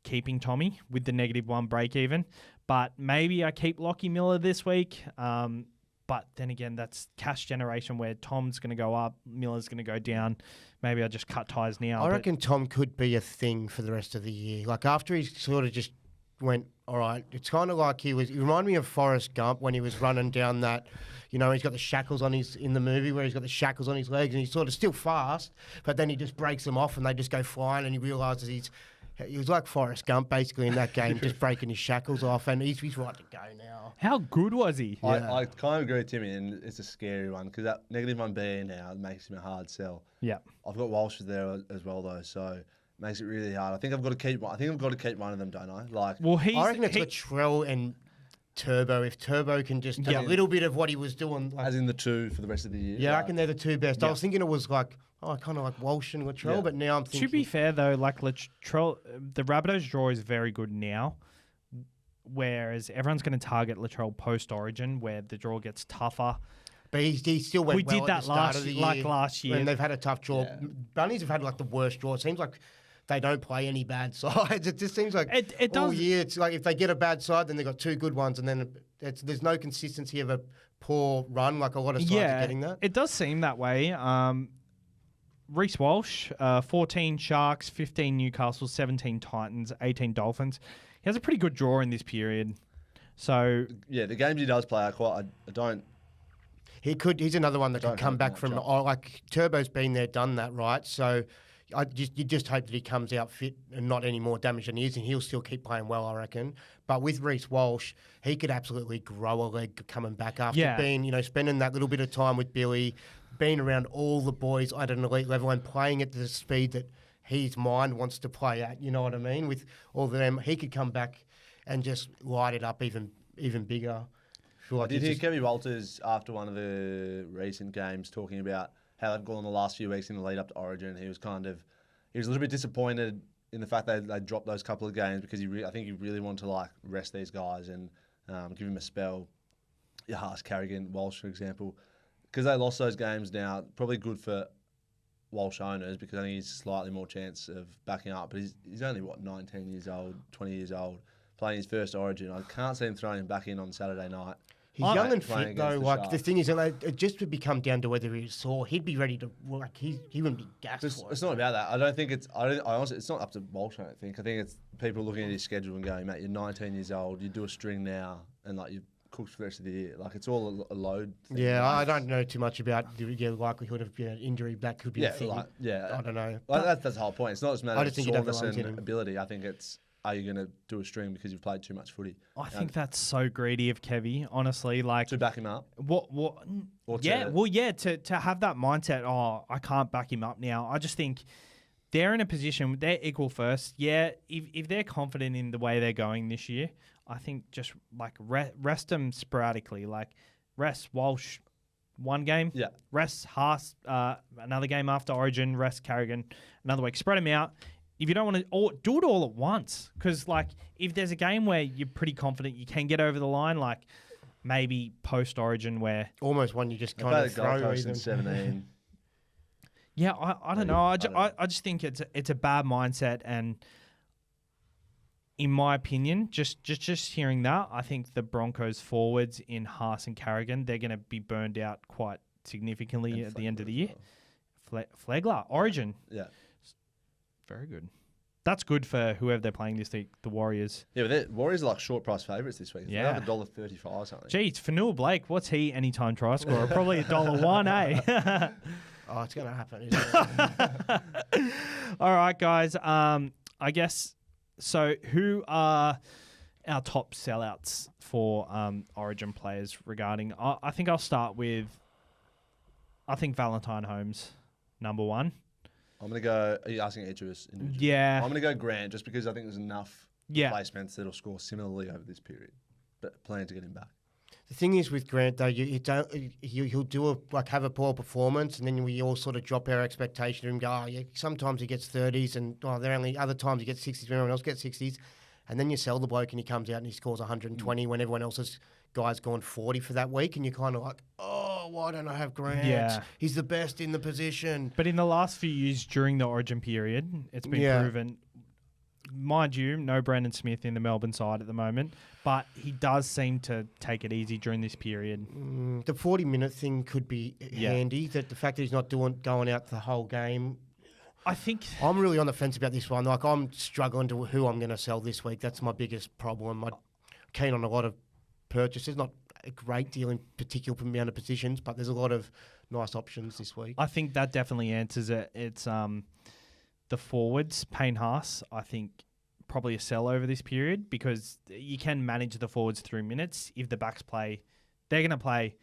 keeping Tommy with the -1 break even, but maybe I keep Lockie Miller this week. But then again, that's cash generation where Tom's going to go up, Miller's going to go down. Maybe I just cut ties now. I but- reckon Tom could be a thing for the rest of the year. Like after he sort of just went, all right, it's kind of like he reminded me of Forrest Gump when he was running down that, you know, he's got the shackles on in the movie where he's got the shackles on his legs and he's sort of still fast, but then he just breaks them off and they just go flying and he realises he was like Forrest Gump basically in that game, just breaking his shackles off, and he's right to go now. How good was he? I kind of agree with Timmy, and it's a scary one because that -1B now makes him a hard sell. Yeah. I've got Walsh there as well though, so it makes it really hard. I think I've got to keep one of them, don't I? Like, Well, I reckon it's Latrell and Turbo. If Turbo can just do a little bit of what he was doing, like, as in the two for the rest of the year. yeah, I like, reckon they're the two best. Yeah. I was thinking it was like, kind of like Walsh and Latrell, Yeah. but now I'm thinking. To be fair, though, like Latrell, the Rabbitohs draw is very good now, whereas everyone's going to target Latrell post-Origin, where the draw gets tougher. But he still went We well did at that the start last of the year, like year last year. when they've had a tough draw. Yeah. Bunnies have had like the worst draw. It seems like they don't play any bad sides. It just seems like It all does- year it's like if they get a bad side, then they've got two good ones, and then there's no consistency of a poor run. Like a lot of sides are getting that. It does seem that way. Reece Walsh, 14 Sharks, 15 Newcastle, 17 Titans, 18 Dolphins. He has a pretty good draw in this period. So, yeah, the games he does play, I don't. He's another one that can Don't come hate back much from up. like Turbo's been there, done that, right? So you just hope that he comes out fit and not any more damage than he is, and he'll still keep playing well, I reckon. But with Reece Walsh, he could absolutely grow a leg coming back after being, spending that little bit of time with Billy, being around all the boys at an elite level and playing at the speed that his mind wants to play at. You know what I mean? With all of them, he could come back and just light it up even bigger. Feel I like did he's hear just- Kevin Walters after one of the recent games talking about how they've gone the last few weeks in the lead up to Origin. He was a little bit disappointed in the fact that they dropped those couple of games because I think he really wanted to like rest these guys and give him a spell. Your Haas, Carrigan, Walsh, for example, because they lost those games now. Probably good for Walsh owners because I think he's slightly more chance of backing up. But he's only 19 years old, 20 years old, playing his first Origin. I can't see him throwing him back in on Saturday night. He's young and playing fit though. against the Like the Sharks. thing is, it just would become down to whether he's sore. He'd be ready to he wouldn't be gassed It's, for it. it's not about that. I don't think it's. I honestly, it's not up to Walsh. I don't think. I think it's people looking at his schedule and going, "Mate, you're 19 years old. You do a string now, and like you're cooked for the rest of the year. Like it's all a load." Thing. Yeah, I don't know too much about the likelihood of injury. That could be a Yeah, thing. I don't know. Like, that's the whole point. It's not just a matter I of just think you'd have the soreness lungs in and him. ability. I think it's are you going to do a string because you've played too much footy I think that's so greedy of Kevy, honestly. Like, to back him up. what? Or Yeah, to- well, yeah, to have that mindset, I can't back him up now. I just think they're in a position, they're equal first. Yeah, if they're confident in the way they're going this year, I think just like rest them sporadically. Like rest Walsh one game, Yeah. rest Haas another game after Origin, rest Carrigan another week. Spread them out. If you don't want to do it all at once, because like if there's a game where you're pretty confident you can get over the line, like maybe post Origin where Almost one you just They kind played of the Gold throw Coast in even. 17. yeah, I don't know. I just think it's a bad mindset, and in my opinion, just hearing that, I think the Broncos forwards in Haas and Carrigan, they're going to be burned out quite significantly at the end of the year. Flegler, Origin. Yeah. Very good. That's good for whoever they're playing this week, the Warriors. Yeah, but Warriors are like short price favourites this week. Yeah. They're like $1.35 or something. Geez, Fanua Blake, what's he anytime try scorer? Probably $1.01, eh? Oh, it's going to happen, isn't it? All right, guys. I guess, so who are our top sellouts for Origin players regarding... I think I'll start with, I think Valentine Holmes, number one. I'm going to go... Are you asking each of us individually? Yeah. I'm going to go Grant just because I think there's enough Yeah. placements that'll score similarly over this period. But plan to get him back. The thing is with Grant, though, he'll do have a poor performance, and then we all sort of drop our expectation of him. Go, oh, yeah, sometimes he gets 30s, and other times he gets 60s when everyone else gets 60s, and then you sell the bloke and he comes out and he scores 120 when everyone else's guy's gone 40 for that week, and you're kind of like, oh, why don't I have Grant? Yeah. He's the best in the position. But in the last few years during the Origin period, it's been proven. Mind you, no Brandon Smith in the Melbourne side at the moment, but he does seem to take it easy during this period. The 40-minute thing could be handy. That the fact that he's not going out the whole game. I think I'm really on the fence about this one. Like, I'm struggling to who I'm going to sell this week. That's my biggest problem. I'm keen on a lot of purchases, not a great deal in particular amount of positions, but there's a lot of nice options this week. I think that definitely answers it. It's the forwards, Payne Haas, I think probably a sell over this period because you can manage the forwards through minutes. If the backs play, they're going to play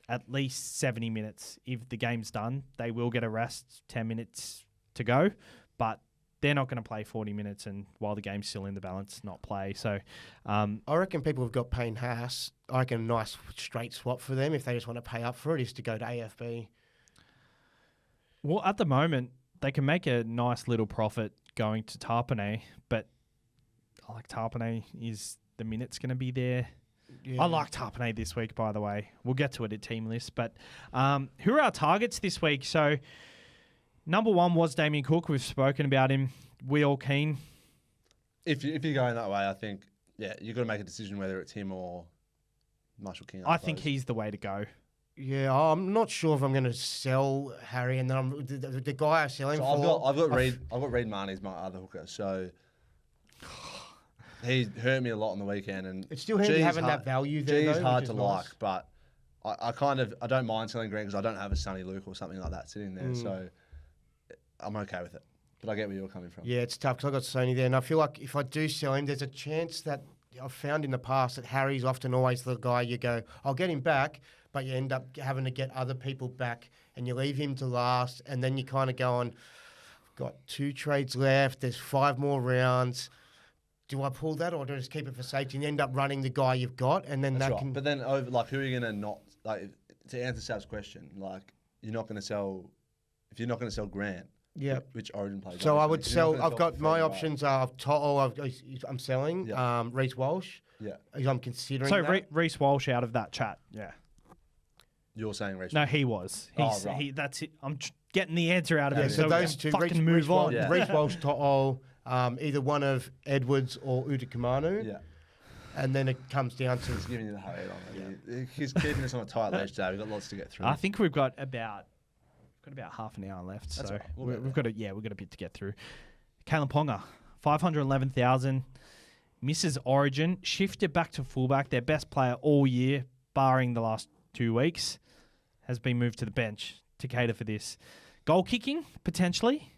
at least 70 minutes. If the game's done, they will get a rest, 10 minutes to go, but they're not going to play 40 minutes and while the game's still in the balance, not play. So I reckon people who've got Payne Haas, I reckon a nice straight swap for them if they just want to pay up for it is to go to AFB. Well, at the moment, they can make a nice little profit going to Tarpanay, but I like Tarpanay. Is the minutes going to be there? Yeah. I like Tarpanay this week, by the way. We'll get to it at team list. But who are our targets this week? So number one was Damien Cook. We've spoken about him. We all keen. If you're going that way, I think, you've got to make a decision whether it's him or Marshall King. I think he's the way to go. Yeah, I'm not sure if I'm going to sell Harry, and then the guy I'm selling So for. I've got Reid Marnie as my other hooker. So he hurt me a lot on the weekend, and It's still handy having that value there. He's though, hard which to is like, nice. but I don't mind selling Grant because I don't have a Sonny Luke or something like that sitting there. So I'm okay with it. But I get where you're coming from. Yeah, it's tough because I got Sony there, and I feel like if I do sell him, there's a chance that I've found in the past that Harry's often always the guy you go, I'll get him back, but you end up having to get other people back, and you leave him to last, and then you kind of go on, got 2 trades left, there's 5 more rounds. Do I pull that or do I just keep it for safety and end up running the guy you've got, and then That's that right. can... But then, who are you going to not like? To answer Sav's question, like you're not going to sell if you're not going to sell Grant. Yeah. Which Origin player? So I would You're not sell. gonna I've sell got for my free, right? options are I'm selling. Yeah. Reece Walsh. Yeah. I'm considering. So that. Reece Walsh out of that chat. Yeah. You're saying Reece? No, he was. He's, right. That's it. I'm getting the answer out of Yeah, him. so those two. Fucking move on. Yeah. Reece Walsh, To'o, either one of Edwards or Udakamanu. Yeah. And then it comes down to He's giving you the hurry on it. He's keeping us on a tight ledge today. We've got lots to get through. I think we've got about half an hour left. That's So all right. We'll get we've got a bit to get through. Kalen Ponga, 511,000. Misses Origin. Shifted back to fullback. Their best player all year, barring the last 2 weeks, has been moved to the bench to cater for this. Goal kicking, potentially.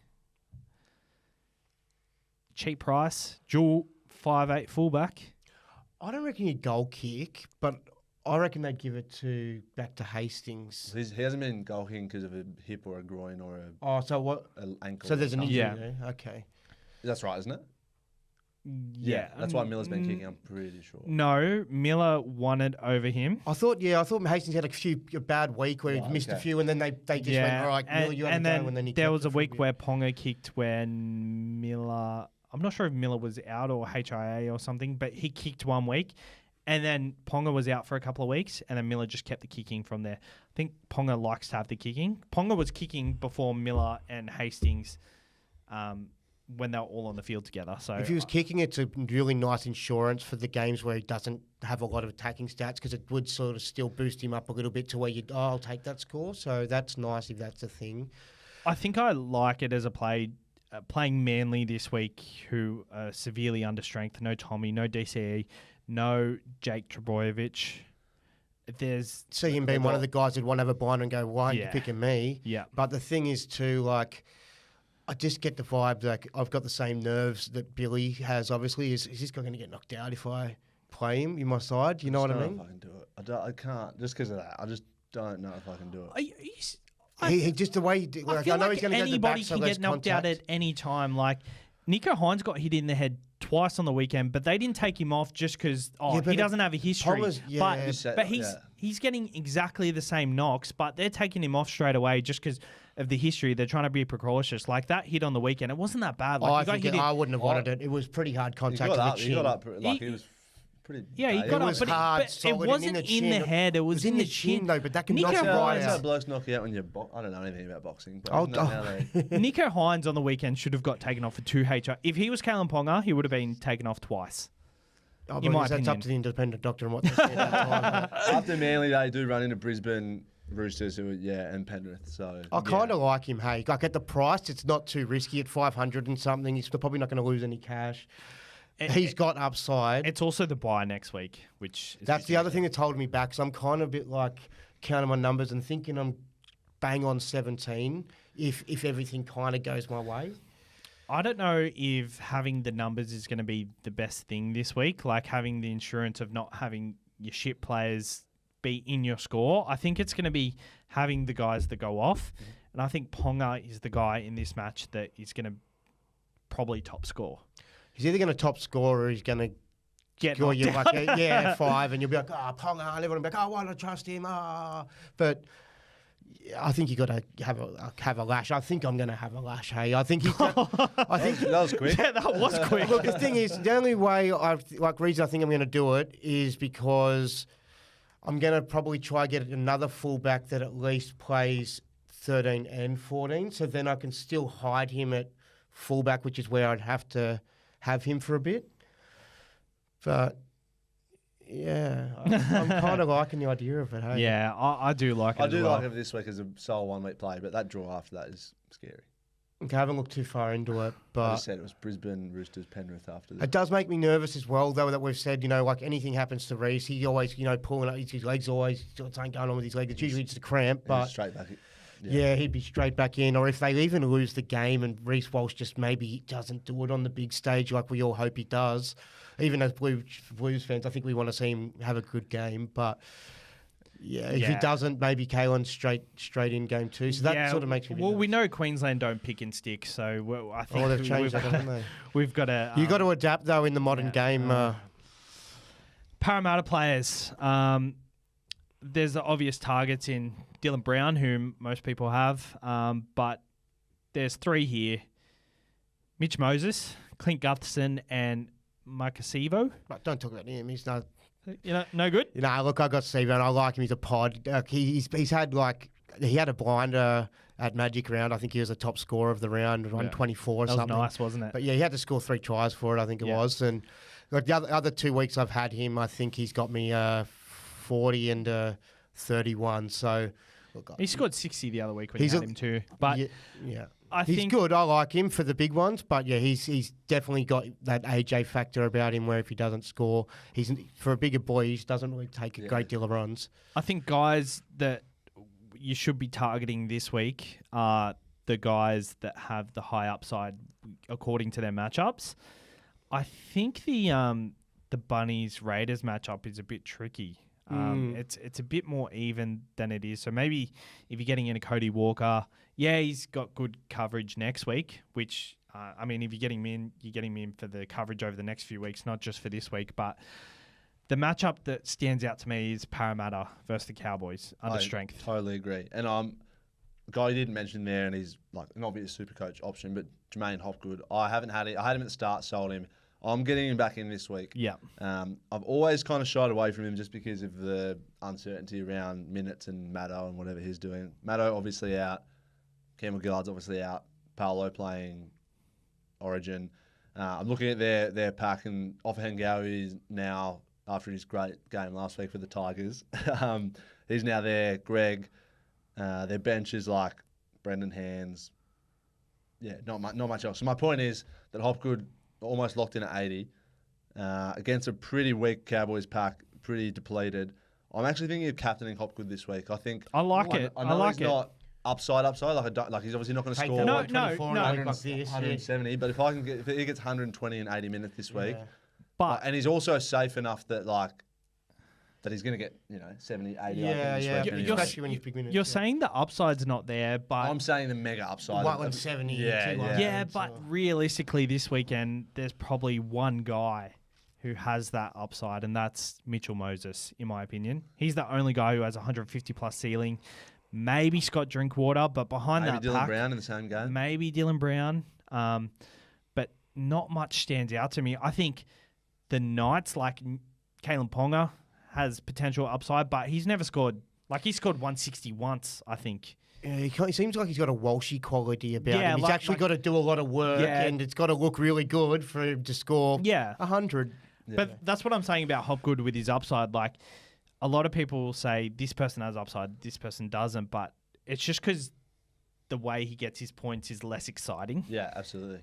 Cheap price. Dual 5'8" fullback. I don't reckon you goal kick, but I reckon they'd give it back to Hastings. He hasn't been goal kicking because of a hip or a groin or Oh, so what? an ankle. So there's an or injury Yeah. there. Okay. That's right, isn't it? Yeah. That's why Miller's been kicking. I'm pretty sure. No, Miller won it over him. I thought Hastings had a bad week where he missed a okay. few, and then they just went, all right, Miller, you have to go, and then he there kept was it a for week bit. where Ponga kicked when Miller... I'm not sure if Miller was out or HIA or something, but he kicked 1 week. And then Ponga was out for a couple of weeks, and then Miller just kept the kicking from there. I think Ponga likes to have the kicking. Ponga was kicking before Miller and Hastings when they're all on the field together. So If he was kicking, it's a really nice insurance for the games where he doesn't have a lot of attacking stats because it would sort of still boost him up a little bit to where I'll take that score. So that's nice if that's a thing. I think I like it as a play. Playing Manly this week, who are severely under strength. No Tommy, no DCE, no Jake Trbojevic. There's See him being one of the guys who'd want to have a blind and go, why aren't you picking me? Yeah. But the thing is too, like, I just get the vibe like I've got the same nerves that Billy has. Obviously, is this guy going to get knocked out if I play him in my side? You know what I mean? If I can do it. I can't just because of that. I just don't know if I can do it. He just the way he did. I feel know like he's going to go to the back, anybody so can there's get knocked out contact. at any time. Like Nico Hines got hit in the head twice on the weekend, but they didn't take him off just because but he doesn't have a history. Palmer's- but he's getting exactly the same knocks, but they're taking him off straight away just because of the history. They're trying to be precautious. Like that hit on the weekend, it wasn't that bad. Like I wouldn't have wanted it. It was pretty hard He contact. got to up. the He got chin. up. Like he was pretty. Yeah, he bad. got It up, was but hard, it solid, and wasn't in the in the chin. head. It was in the chin, though, but that can Nico knock you right That's out. how blokes knock you out when you're. I don't know anything about boxing, but Oh, isn't that how they- Nico Hines on the weekend should have got taken off for 2 HR. If he was Kalen Ponga, he would have been taken off twice. Oh, in my that's opinion. up to the independent doctor and what they say at that time. after Manly, they do run into Brisbane Roosters, and Penrith. So I kind of like him, hey. Like at the price, it's not too risky at 500 and something. He's probably not going to lose any cash. He's got upside. It's also the bye next week, which is That's the other thing that's holding me back. So I'm kind of a bit like counting my numbers and thinking I'm bang on 17 if everything kind of goes my way. I don't know if having the numbers is going to be the best thing this week, like having the insurance of not having your shit players be in your score. I think it's going to be having the guys that go off. And I think Ponga is the guy in this match that is going to probably top score. He's either going to top score or he's going to Get score you knocked like, out. 5, and you'll be like, Ponga, and everyone will be like, why don't I trust him? But I think you got to have a lash. I think I'm going to have a lash, hey. I think I think that was quick. Yeah, that was quick. Look, the thing is, the only way reason I think I'm going to do it is because I'm going to probably try get another fullback that at least plays 13 and 14. So then I can still hide him at fullback, which is where I'd have to have him for a bit. But yeah, I'm kind of liking the idea of it. Hey? Yeah, I do like it I as do well. like it this week as a sole 1 week play, but that draw after that is scary. Okay, I haven't looked too far into it, I but just said it was Brisbane Roosters Penrith after this. it does make me nervous as well, though, that we've said, like anything happens to Reece, he always, pulling up, his legs always, something going on with his legs. It's usually just a cramp, but straight back. yeah, he'd be straight back in. Or if they even lose the game and Reece Walsh just maybe doesn't do it on the big stage like we all hope he does, even as Blues fans, I think we want to see him have a good game. But yeah, if he doesn't, maybe Kalen's straight in game 2. So that sort of makes me. Well, we know Queensland don't pick and stick, so I think they've changed that, haven't they? we've got to. You got to adapt though in the modern game. Parramatta players. There's the obvious targets in Dylan Brown, whom most people have, but there's 3 here: Mitch Moses, Clint Gutherson, and Marcasivo. But don't talk about him. He's not. No good. Look, I got Steve, and I like him. He's a pod. He's had he had a blinder at Magic round. I think he was the top scorer of the round, 124 or That was something. nice, wasn't it? But yeah, he had to score 3 tries for it. I think it was. And like the other 2 weeks I've had him, I think he's got me 40 and 31. So look, He scored 60 the other week when you He's had a- him too. But yeah. I He's think good. I like him for the big ones, but yeah, he's definitely got that AJ factor about him where if he doesn't score, he's for a bigger boy, he doesn't really take a great deal of runs. I think guys that you should be targeting this week are the guys that have the high upside according to their matchups. I think the Bunnies Raiders matchup is a bit tricky. It's a bit more even than it is. So maybe if you're getting into Cody Walker, he's got good coverage next week, which, if you're getting him in for the coverage over the next few weeks, not just for this week. But the matchup that stands out to me is Parramatta versus the Cowboys under strength. Totally agree. And a guy you didn't mention there, and he's like an obvious super coach option, but Jermaine Hopgood. I haven't had it. I had him at the start, sold him. I'm getting him back in this week. Yeah. I've always kind of shied away from him just because of the uncertainty around minutes and Maddo and whatever he's doing. Maddo obviously out. Campbell Gillard's obviously out. Paolo playing Origin. I'm looking at their pack, and Offahengawi is now, after his great game last week for the Tigers, he's now there. Greg, their bench is like Brendan Hands. Yeah, not much else. So my point is that Hopgood almost locked in at 80 against a pretty weak Cowboys pack, pretty depleted. I'm actually thinking of captaining Hopgood this week. I think I like it. I know I like he's it. not upside. Like he's obviously not going to Take score that No, 124 no, and no. look like this, 170. But if he gets 120 in 80 minutes this week, But and he's also safe enough that he's going to get 70, 80. I think, this week anyway. especially when you big minutes. you're saying the upside's not there, but I'm saying the mega upside. Whiteland 70. Yeah, yeah. yeah, but realistically, this weekend there's probably one guy who has that upside, and that's Mitchell Moses, in my opinion. He's the only guy who has 150 plus ceiling. Maybe Scott Drinkwater, but behind Maybe that Dylan pack, Brown in the same game. maybe Dylan Brown. But not much stands out to me. I think the Knights, like Kalen Ponga, has potential upside, but he's never scored. Like, he scored 160 once, I think. Yeah, he seems like he's got a Walshy quality about Yeah, him. He's like- actually got to do a lot of work, Yeah. and it's got to look really good for him to score Yeah. 100. But that's what I'm saying about Hopgood with his upside. Like, a lot of people will say this person has upside, this person doesn't, but it's just because the way he gets his points is less exciting. Yeah, absolutely.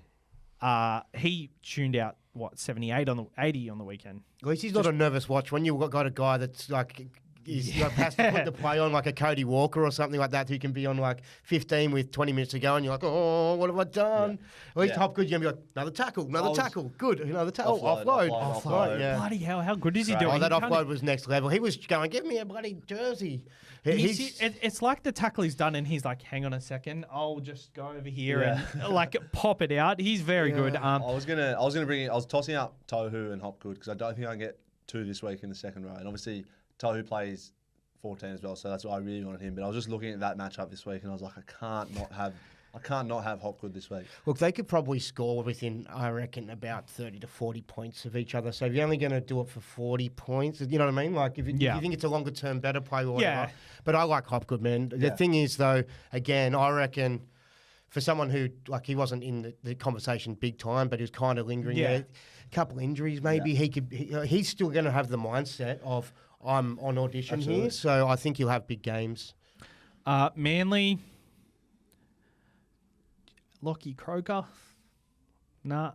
He tuned out 78 on the 80 on the weekend. At least he's not a nervous watch. When you've got a guy that's like has to put the play on like a Cody Walker or something like that, who can be on like 15 with 20 minutes to go, and you're like, oh, what have I done? At least Hopgood's going to be like, another tackle, good, another tackle, offload. Yeah. Bloody hell, how good is he doing? Oh, that He can't- offload was next level. He was going, give me a bloody jersey. It's like the tackle he's done, and he's like, hang on a second, I'll just go over here and like pop it out. He's very good. I was gonna bring in. I was tossing up Tohu and Hopgood because I don't think I can get two this week in the second row, and obviously Tohu plays 14 as well, so that's why I really wanted him. But I was just looking at that matchup this week, and I was like, I can't not have Hopgood this week. Look, they could probably score within, I reckon, about 30 to 40 points of each other. So if you're only going to do it for 40 points, you know what I mean? Like, if you think it's a longer term, better play or whatever. Yeah. But I like Hopgood, man. The thing is, though, again, I reckon for someone who, like, he wasn't in the conversation big time, but he was kind of lingering there. A couple injuries, maybe he's still going to have the mindset of, I'm on audition here. So I think he'll have big games. Manly, Lockie Croker, nah,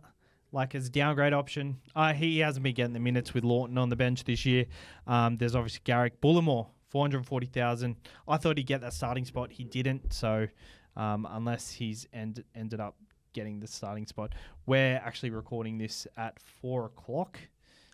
like as a downgrade option. He hasn't been getting the minutes with Lawton on the bench this year. There's obviously Garrick Bullimore, 440,000. I thought he'd get that starting spot. He didn't. So unless he's ended up getting the starting spot, we're actually recording this at 4:00.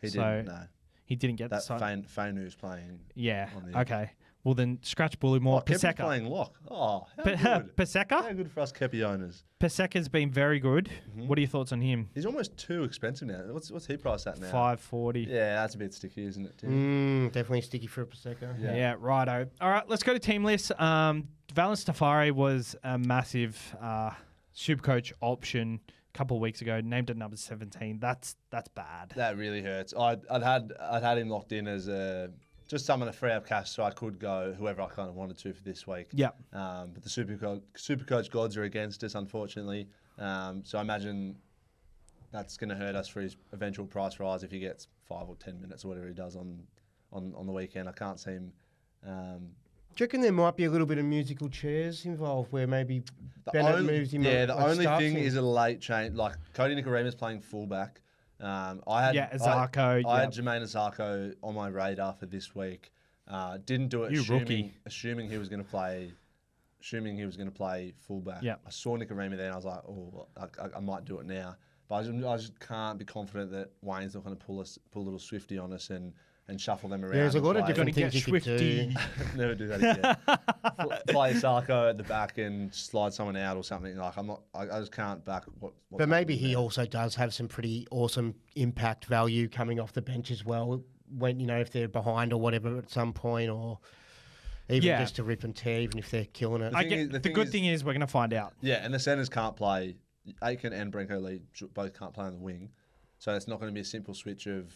He didn't. No. He didn't get That the starting. Fanu's playing. Yeah. on the- Okay. Well, then scratch Bullimore. Kepi's Paseka. playing lock. Oh, how good. How Paseka? good for us Kepi owners. Paseka's been very good. What are your thoughts on him? He's almost too expensive now. What's he priced at now? 540. Yeah, that's a bit sticky, isn't it, Tim? Definitely sticky for a Prosecco. Yeah, righto. All right, let's go to team list. Valence Tafari was a massive Supercoach option a couple of weeks ago, named at number 17. That's bad. That really hurts. I'd had him locked in as just someone to free up cash so I could go whoever I kind of wanted to for this week. Yeah. But the Supercoach gods are against us, unfortunately. So I imagine that's going to hurt us for his eventual price rise if he gets 5 or 10 minutes or whatever he does on the weekend. I can't see him. Do you reckon there might be a little bit of musical chairs involved where maybe Bennett moves him? Yeah, the only starts thing him? is a late change. Like Cody Nicaraema's playing fullback. I had Zarko. I had Jermaine Zarko on my radar for this week. Didn't do it. You rookie. Assuming he was going to play. Assuming he was going to play fullback. Yeah. I saw Nicaraema there and I was like, oh, I might do it now. But I just can't be confident that Wayne's not going to pull a little Swifty on us and shuffle them around. There's a lot of and play. different things you could do. Never do that again. Play Sarko at the back and slide someone out or something. Like I just can't back what. But maybe he also does have some pretty awesome impact value coming off the bench as well. When if they're behind or whatever at some point, or even just to rip and tear, even if they're killing it. The good thing is we're going to find out. Yeah, and the centres can't play. Aiken and Brenko Lee both can't play on the wing, so it's not going to be a simple switch of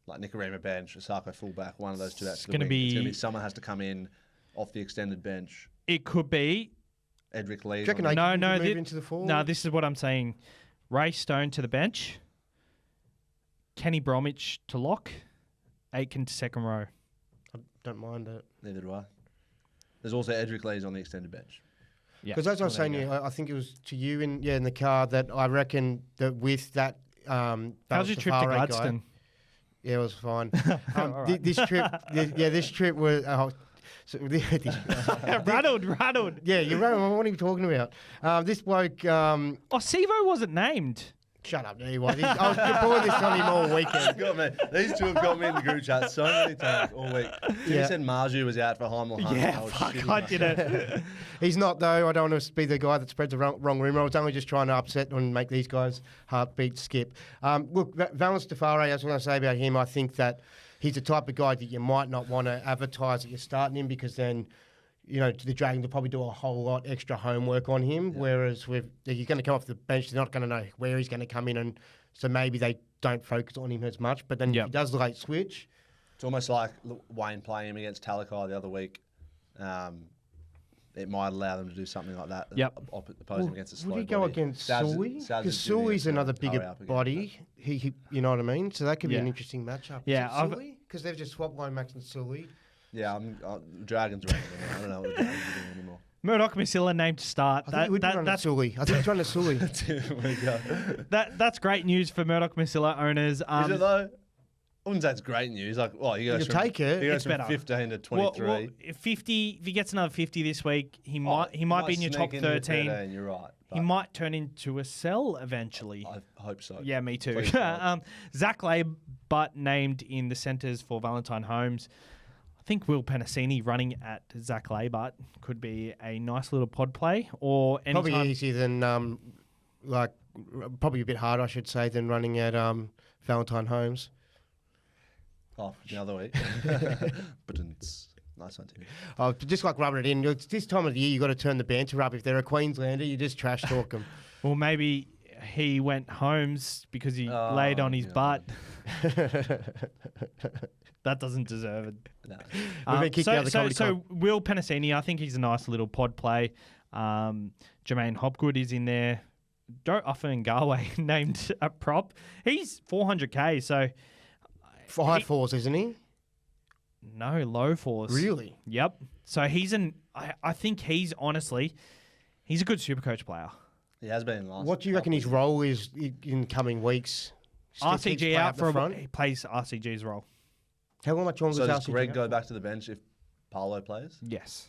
like Nicaraema bench, Sarko fullback, one of those two. It's going to be someone has to come in off the extended bench. It could be Edric Lee. Do you reckon Aiken could move into the forward? No, this is what I'm saying. Ray Stone to the bench. Kenny Bromwich to lock. Aitken to second row. I don't mind it. Neither do I. There's also Edric Lees on the extended bench. Yeah. Because as I was saying, I think it was to you in the car that I reckon that with that. How's your trip to Gladstone? Yeah, it was fine. Alright. This trip was. rattled. Yeah, you're right. What are you talking about? This bloke. Sivo wasn't named. Shut up, he was. I was pulling this on him all weekend. Got me. These two have got me in the group chat so many times all week. Yeah. You said Marju was out for Heimel Hunt. Yeah, was fuck, shitting I myself. did it. He's not, though. I don't want to be the guy that spreads the wrong rumour. I was only just trying to upset and make these guys' heartbeat skip. Look, Valence Tafare, that's what I say about him. I think that he's the type of guy that you might not want to advertise that you're starting him because then, you know, the Dragons will probably do a whole lot extra homework on him. Yeah. Whereas you're going to come off the bench, they're not going to know where he's going to come in, and so maybe they don't focus on him as much. But then if he does the late switch. It's almost like Wayne playing him against Talakai the other week. It might allow them to do something like that. Oppose him against a slow Would he go body. against Saz- Sully? Saz Because is doing Sully's it, another hurry bigger up against body. He, you know what I mean? So that could be an Yeah. interesting matchup. Yeah, Is it Sully? Because they've just swapped Lomax and Sully. Yeah, Dragons are I don't know what the Dragons are doing anymore. Murdoch Masilla named to start. I think he would run a Sully. I think he's running a Sully. There we go. That's great news for Murdoch Masilla owners. Is it though? I wouldn't say it's great news. Like, well, he goes You take it. He goes It's from better. 15 to 23. Well, if he gets another 50 this week, he might be in your top sneak into 13. You're right. He might turn into a sell eventually. I hope so. Yeah, me too. Please God. Zach Laybutt named in the centres for Valentine Holmes. I think Will Penasini running at Zach Laybutt could be a nice little pod play. Or anytime. Probably easier than, probably a bit harder, I should say, than running at Valentine Holmes. Oh, the other week. But it's nice one, Timmy. Oh, just like rubbing it in. It's this time of the year, you got to turn the banter up. If they're a Queenslander, you just trash talk them. Or maybe he went Holmes because he laid on his butt. That doesn't deserve it. No. We've been kicked out of the comedy so club. Will Penasini, I think he's a nice little pod play. Jermaine Hopgood is in there. Joe Galway named a prop. He's 400k, so For high fours, isn't he? no, low fours. Really? Yep. So I think he's honestly, he's a good Supercoach player. He has been last. What do you reckon his role is in coming weeks? Still keeps RCG playing out up the for front? he plays RCG's role. How much longer So is does RCG Greg out go for? back to the bench if Paolo plays? Yes.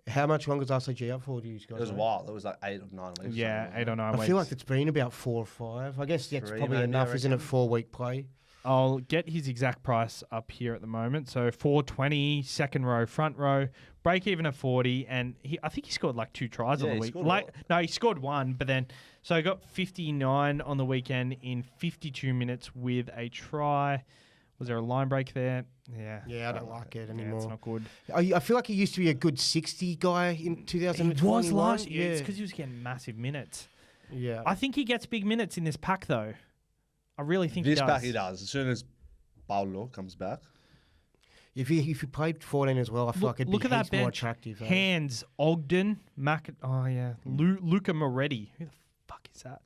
How much longer is RCG out for? Do you guys It was a know? while. It was like 8 or 9 weeks. Yeah, something 8 or 9 I weeks. feel like it's been about 4 or 5. I guess that's 3 probably maybe, I enough, isn't it? reckon. 4-week play. I'll get his exact price up here at the moment. So 420, second row, front row, break even at 40, and I think he scored like 2 tries Yeah, on he the week. scored No, he scored 1, but then so I got 59 on the weekend in 52 minutes with a try. Was there a line break there? Yeah. Yeah, I don't like it Yeah, anymore. it's not good. I feel like he used to be a good 60 guy in 2021. He was last year. Yeah. It's because he was getting massive minutes. Yeah. I think he gets big minutes in this pack, though. I really think This he does. pack he does. As soon as Paolo comes back. If he played 14 as well, I feel like it'd Look be at that heaps more bench. attractive. Hands, Ogden, Luca Moretti. Who the fuck is that?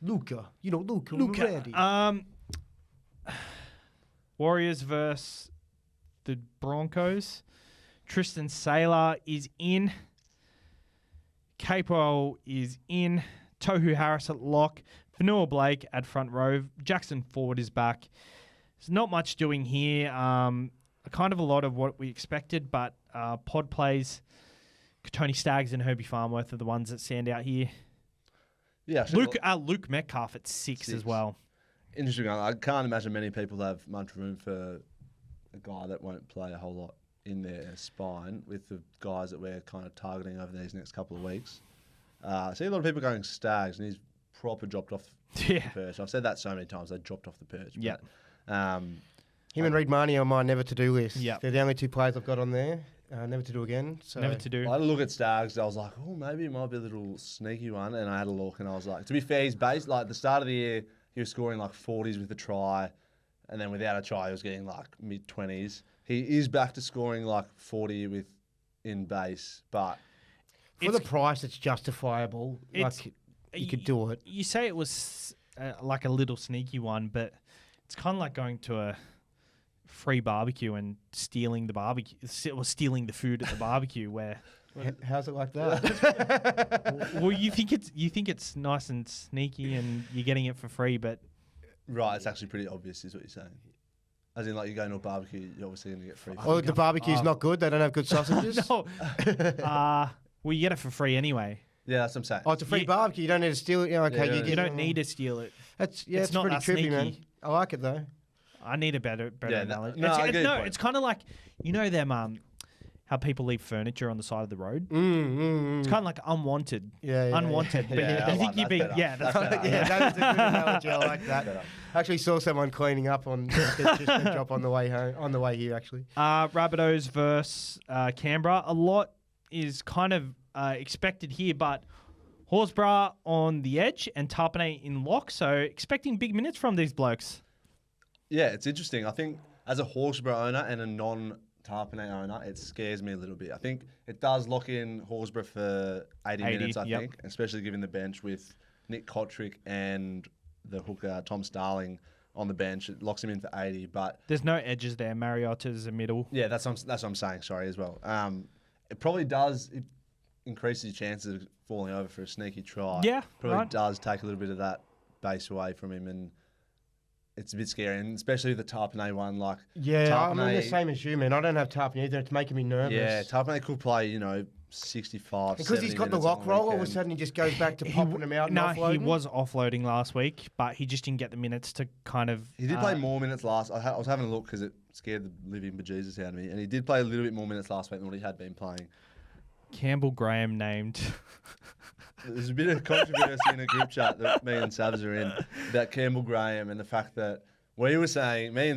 Luca. Luca. Luca. Warriors versus the Broncos. Tristan Saylor is in. Capewell is in. Tohu Harris at lock. Fanua Blake at front row. Jackson Ford is back. There's not much doing here. Kind of a lot of what we expected, but pod plays. Tony Staggs and Herbie Farmworth are the ones that stand out here. Yeah. Luke Metcalf at 6 as well. Interesting. I can't imagine many people have much room for a guy that won't play a whole lot in their spine with the guys that we're kind of targeting over these next couple of weeks. I see a lot of people going Staggs, and he's proper dropped off the perch. I've said that so many times. They dropped off the perch. Yeah. Him and Reid Marnie are on my never to do list. Yeah. They're the only 2 players I've got on there. Never to do again. So. Never to do. I had a look at Staggs. I was like, oh, maybe it might be a little sneaky one. And I had a look, and I was like, to be fair, he's based like the start of the year. He was scoring like 40s with a try, and then without a try, he was getting like mid-20s. He is back to scoring like 40 in base, but For the price, it's justifiable. It's you could do it. You say it was like a little sneaky one, but it's kind of like going to a free barbecue and stealing the barbecue, or stealing the food at the barbecue. Where, How's it like that? well, you think it's nice and sneaky, and you're getting it for free, but Right, it's actually pretty obvious, is what you're saying. As in, like, you're going to a barbecue, you're obviously going to get free food. Oh, the barbecue's not good. They don't have good sausages. no, well, you get it for free anyway. Yeah, that's what I'm saying. Oh, it's a free barbecue. You don't need to steal it. Okay, Yeah, You don't need to steal it. It's it's not pretty that trippy, man. sneaky. I like it though. I need a better Yeah, analogy. no, I get your point. It's kind of like, you know them how people leave furniture on the side of the road. It's kind of like unwanted. Yeah. Unwanted. But Yeah, you I think like you'd be that better. that's That's better. Yeah, that is a good analogy. I like that. Better. I actually saw someone cleaning up on just a drop on the way home, on the way here. Actually, Rabbitohs versus Canberra. A lot is kind of expected here, but Horsburgh on the edge and Tarpanay in lock. So expecting big minutes from these blokes. Yeah, it's interesting. I think as a Horsburgh owner and a non-Tarpanay owner, it scares me a little bit. I think it does lock in Horsburgh for 80 minutes, I yep. think, especially given the bench with Nick Kotrick and the hooker Tom Starling on the bench. It locks him in for 80, but There's no edges there. Mariotta's a middle. yeah, that's what I'm saying. Sorry as well. It probably does increase your chances of falling over for a sneaky try. Yeah, probably right. does take a little bit of that base away from him, and it's a bit scary. And especially the Tarpanay one, like I'm the Tarpanay- same as you, man. I don't have Tarpany either. It's making me nervous. Yeah, Tarpanay could play, 65, because he's 70 got the minutes lock on roll. All of a weekend. sudden, he just goes back to popping them out. No, and he offloading. was offloading last week, but he just didn't get the minutes to kind of. He did play more minutes last. I was having a look because it scared the living bejesus out of me, and he did play a little bit more minutes last week than what he had been playing. Campbell Graham named. There's a bit of controversy in a group chat that me and Savs are in about Campbell Graham and the fact that me and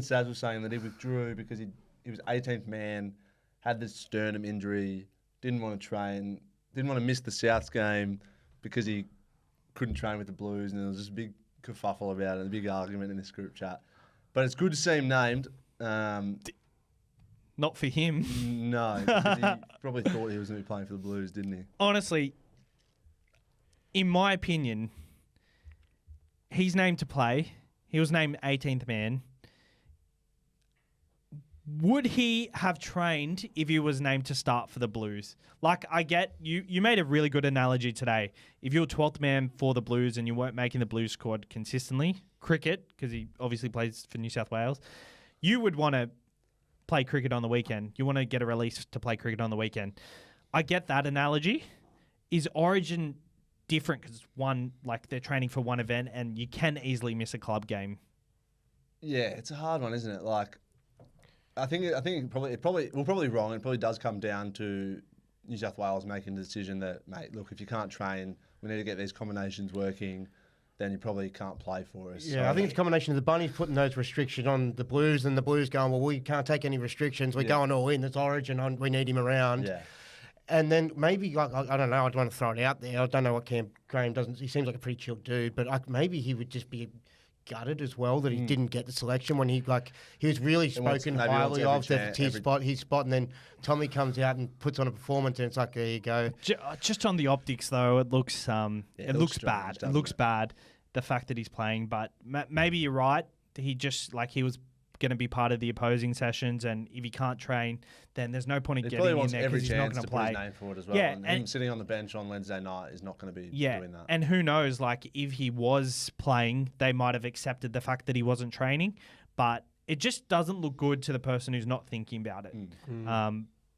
Savs were saying that he withdrew because he was 18th man, had this sternum injury, didn't want to train, didn't want to miss the Souths game because he couldn't train with the Blues, and there was just a big kerfuffle about it, a big argument in this group chat. But it's good to see him named. Not for him. No, because he probably thought he was going to be playing for the Blues, didn't he? Honestly, in my opinion, he's named to play. He was named 18th man. Would he have trained if he was named to start for the Blues? Like, I get, you made a really good analogy today. If you were 12th man for the Blues and you weren't making the Blues squad consistently, cricket, because he obviously plays for New South Wales, you would want to play cricket on the weekend. You want to get a release to play cricket on the weekend. I get that analogy. Is Origin different because one, like, they're training for one event and you can easily miss a club game? Yeah, it's a hard one, isn't it? Like, I think we're probably wrong. It probably does come down to New South Wales making the decision that, mate, look, if you can't train, we need to get these combinations working, then you probably can't play for us. Yeah, I think it's a combination of the Bunnies putting those restrictions on the Blues and the Blues going, well, we can't take any restrictions. We're going all in. It's Origin. We need him around. Yeah. And then maybe, like, I don't know, I'd want to throw it out there. I don't know what Cam Graham doesn't. He seems like a pretty chill dude, but maybe he would just be gutted as well that he didn't get the selection when he was really spoken maybe highly wants of every his spot, and then Tommy comes out and puts on a performance, and it's like, there you go. Just on the optics, though, it looks it looks looks bad. strange, It doesn't looks it? bad, the fact that he's playing. But maybe you're right. He just, like, he was going to be part of the opposing sessions, and if he can't train, then there's no point in He getting probably in wants there every because he's not chance going to to put his play. name for it as well. Yeah, and him and- sitting on the bench on Wednesday night is not going to be doing that. And who knows, like, if he was playing, they might have accepted the fact that he wasn't training, but it just doesn't look good to the person who's not thinking about it.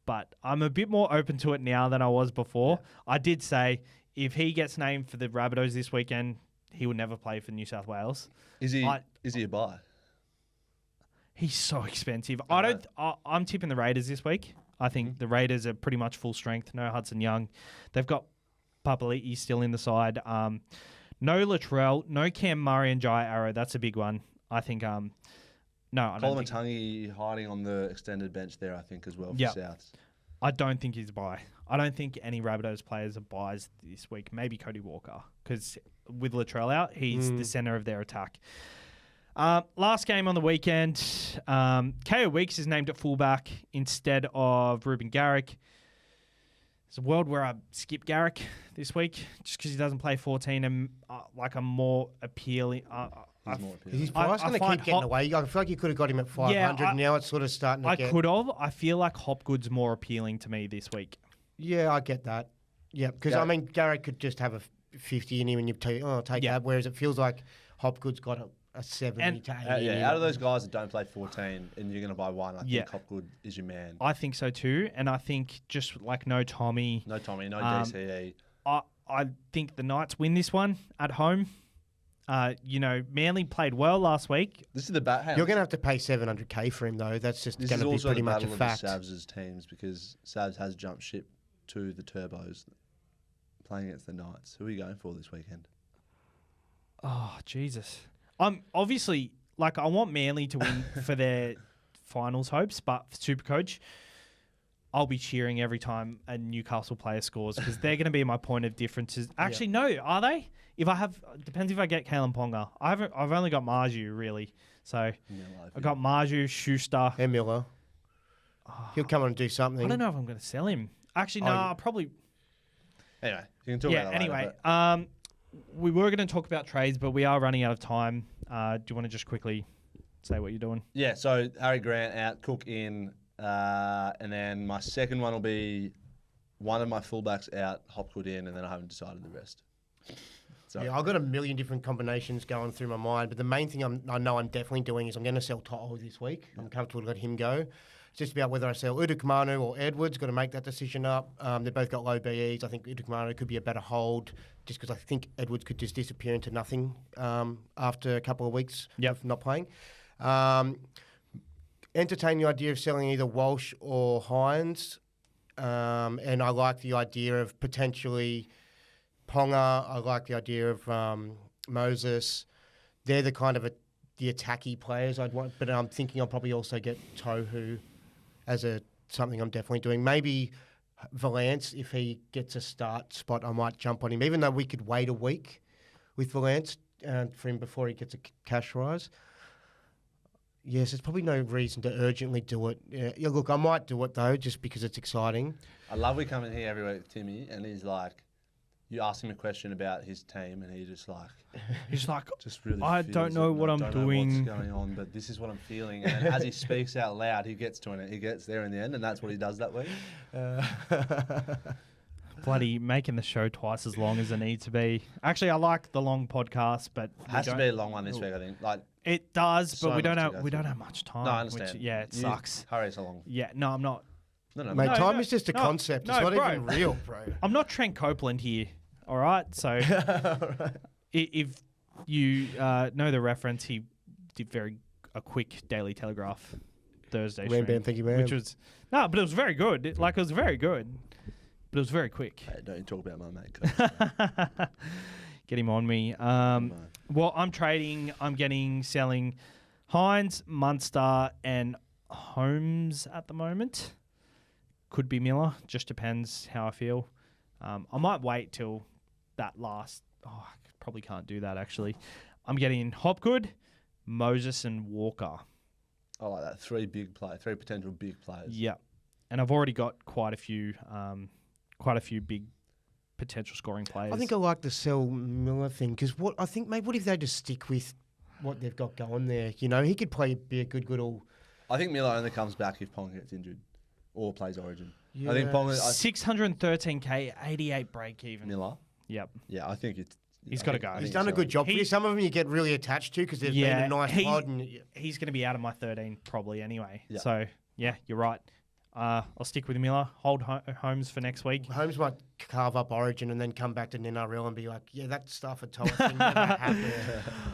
But I'm a bit more open to it now than I was before. I did say if he gets named for the Rabbitohs this weekend, he will never play for New South Wales. Is he a buy? He's so expensive. I'm tipping the Raiders this week. I think the Raiders are pretty much full strength. No Hudson Young. They've got Papali'i still in the side. No Latrell. No Cam Murray and Jai Arrow. That's a big one. I think. No, I don't think. Colomatungi hiding on the extended bench there, I think, as well for Yep. Souths. I don't think he's a buy. I don't think any Rabbitohs players are buys this week. Maybe Cody Walker, because with Latrell out, he's the centre of their attack. Last game on the weekend, KO Weeks is named at fullback instead of Ruben Garrick. There's a world where I skip Garrick this week just because he doesn't play 14 and like a more appealing. He's more Is appealing. his price going to find keep getting away? I feel like you could have got him at 500. Now it's sort of starting to I get. could have. I feel like Hopgood's more appealing to me this week. Yeah, I get that. Yeah, because I mean, Garrick could just have a 50 in him and you take Yeah. that. Whereas it feels like Hopgood's got a 70 And- to 80. in him. Out of those guys that don't play 14 and you're going to buy one, I Yeah. think Hopgood is your man. I think so too, and I think just like no Tommy, No Tommy, no Um, DCE. I think the Knights win this one at home. Manly played well last week. This is the bat. You're going to have to pay 700k for him, though. That's just This going is to be also pretty the much a battle fact. of the Savs' teams because Savs has jumped ship to the Turbos playing against the Knights. Who are you going for this weekend? Oh Jesus! I'm obviously like I want Manly to win for their finals hopes, but for Supercoach, I'll be cheering every time a Newcastle player scores because they're going to be my point of differences. Actually, no, are they? If I have, depends if I get Kalen Ponga. I've only got Marju really, so I got Marju, Schuster. And Miller. He'll come on and do something. I don't know if I'm going to sell him. Actually, no, I'll probably. Anyway, you can talk Yeah. about that Anyway, later, but we were going to talk about trades, but we are running out of time. Do you want to just quickly say what you're doing? yeah, so Harry Grant out, Cook in, and then my second one will be one of my fullbacks out, Hopgood in, and then I haven't decided the rest. So Yeah, I've got a million different combinations going through my mind, but the main thing I know I'm definitely doing is I'm going to sell Toto this week. I'm comfortable to let him go. It's just about whether I sell Udukamanu or Edwards. Got to make that decision up. They've both got low BEs. I think Udukamanu could be a better hold just because I think Edwards could just disappear into nothing after a couple of weeks of not playing. Entertain the idea of selling either Walsh or Hines. And I like the idea of potentially Ponga. I like the idea of Moses. They're the kind of the attacky players I'd want. But I'm thinking I'll probably also get Tohu as something I'm definitely doing. Maybe Valance, if he gets a start spot, I might jump on him. Even though we could wait a week with Valance for him before he gets a cash rise. Yes, there's probably no reason to urgently do it. Yeah, look, I might do it though, just because it's exciting. I love we come in here every week, Timmy, and he's like, you ask him a question about his team, and he just like, He's like, just really. I feels don't know it, what and I I'm don't know doing. what's going on, but this is what I'm feeling. And as he speaks out loud, he gets to it. He gets there in the end, and that's what he does that week. bloody making the show twice as long as it needs to be. Actually, I like the long podcast, but It has to be a long one this week, I think. Like, it does, So but we don't much to have go through. have much time. no, I understand. Which, yeah, it You- sucks. Hurry us along. Yeah, no, I'm not. No, Mate, No, time no, is just a no, concept. no, It's not bro. even real, bro. I'm not Trent Copeland here. All right, so if you know the reference, he did a quick Daily Telegraph Thursday Wham, stream, bam, thank you, ma'am. which was but it was very good. It was very good, but it was very quick. Hey, don't you talk about my mate. Coach. Get him on me. Well, I'm trading. I'm selling Hines, Munster, and Holmes at the moment. Could be Miller. Just depends how I feel. I might wait till that last. Oh, I probably can't do that actually. I'm getting Hopgood, Moses, and Walker. I like that. Three potential big players. Yeah, and I've already got quite a few big potential scoring players. I think I like the sell Miller thing because what if they just stick with what they've got going there? You know, he could be a good all. I think Miller only comes back if Ponga gets injured or plays Origin. Yeah. I think Ponga. 613k, 88 break even. Miller. Yep. Yeah, I think it's. He's I gotta think- go. I He's think done a so. good job for He- you. Some of them you get really attached to because they've been a nice pod. And, He's going to be out of my 13 probably anyway. Yeah. So, yeah, you're right. I'll stick with Miller. Hold Holmes for next week. Holmes might carve up Origin and then come back to NRL and be like, yeah, that stuff at Toa thing never happened.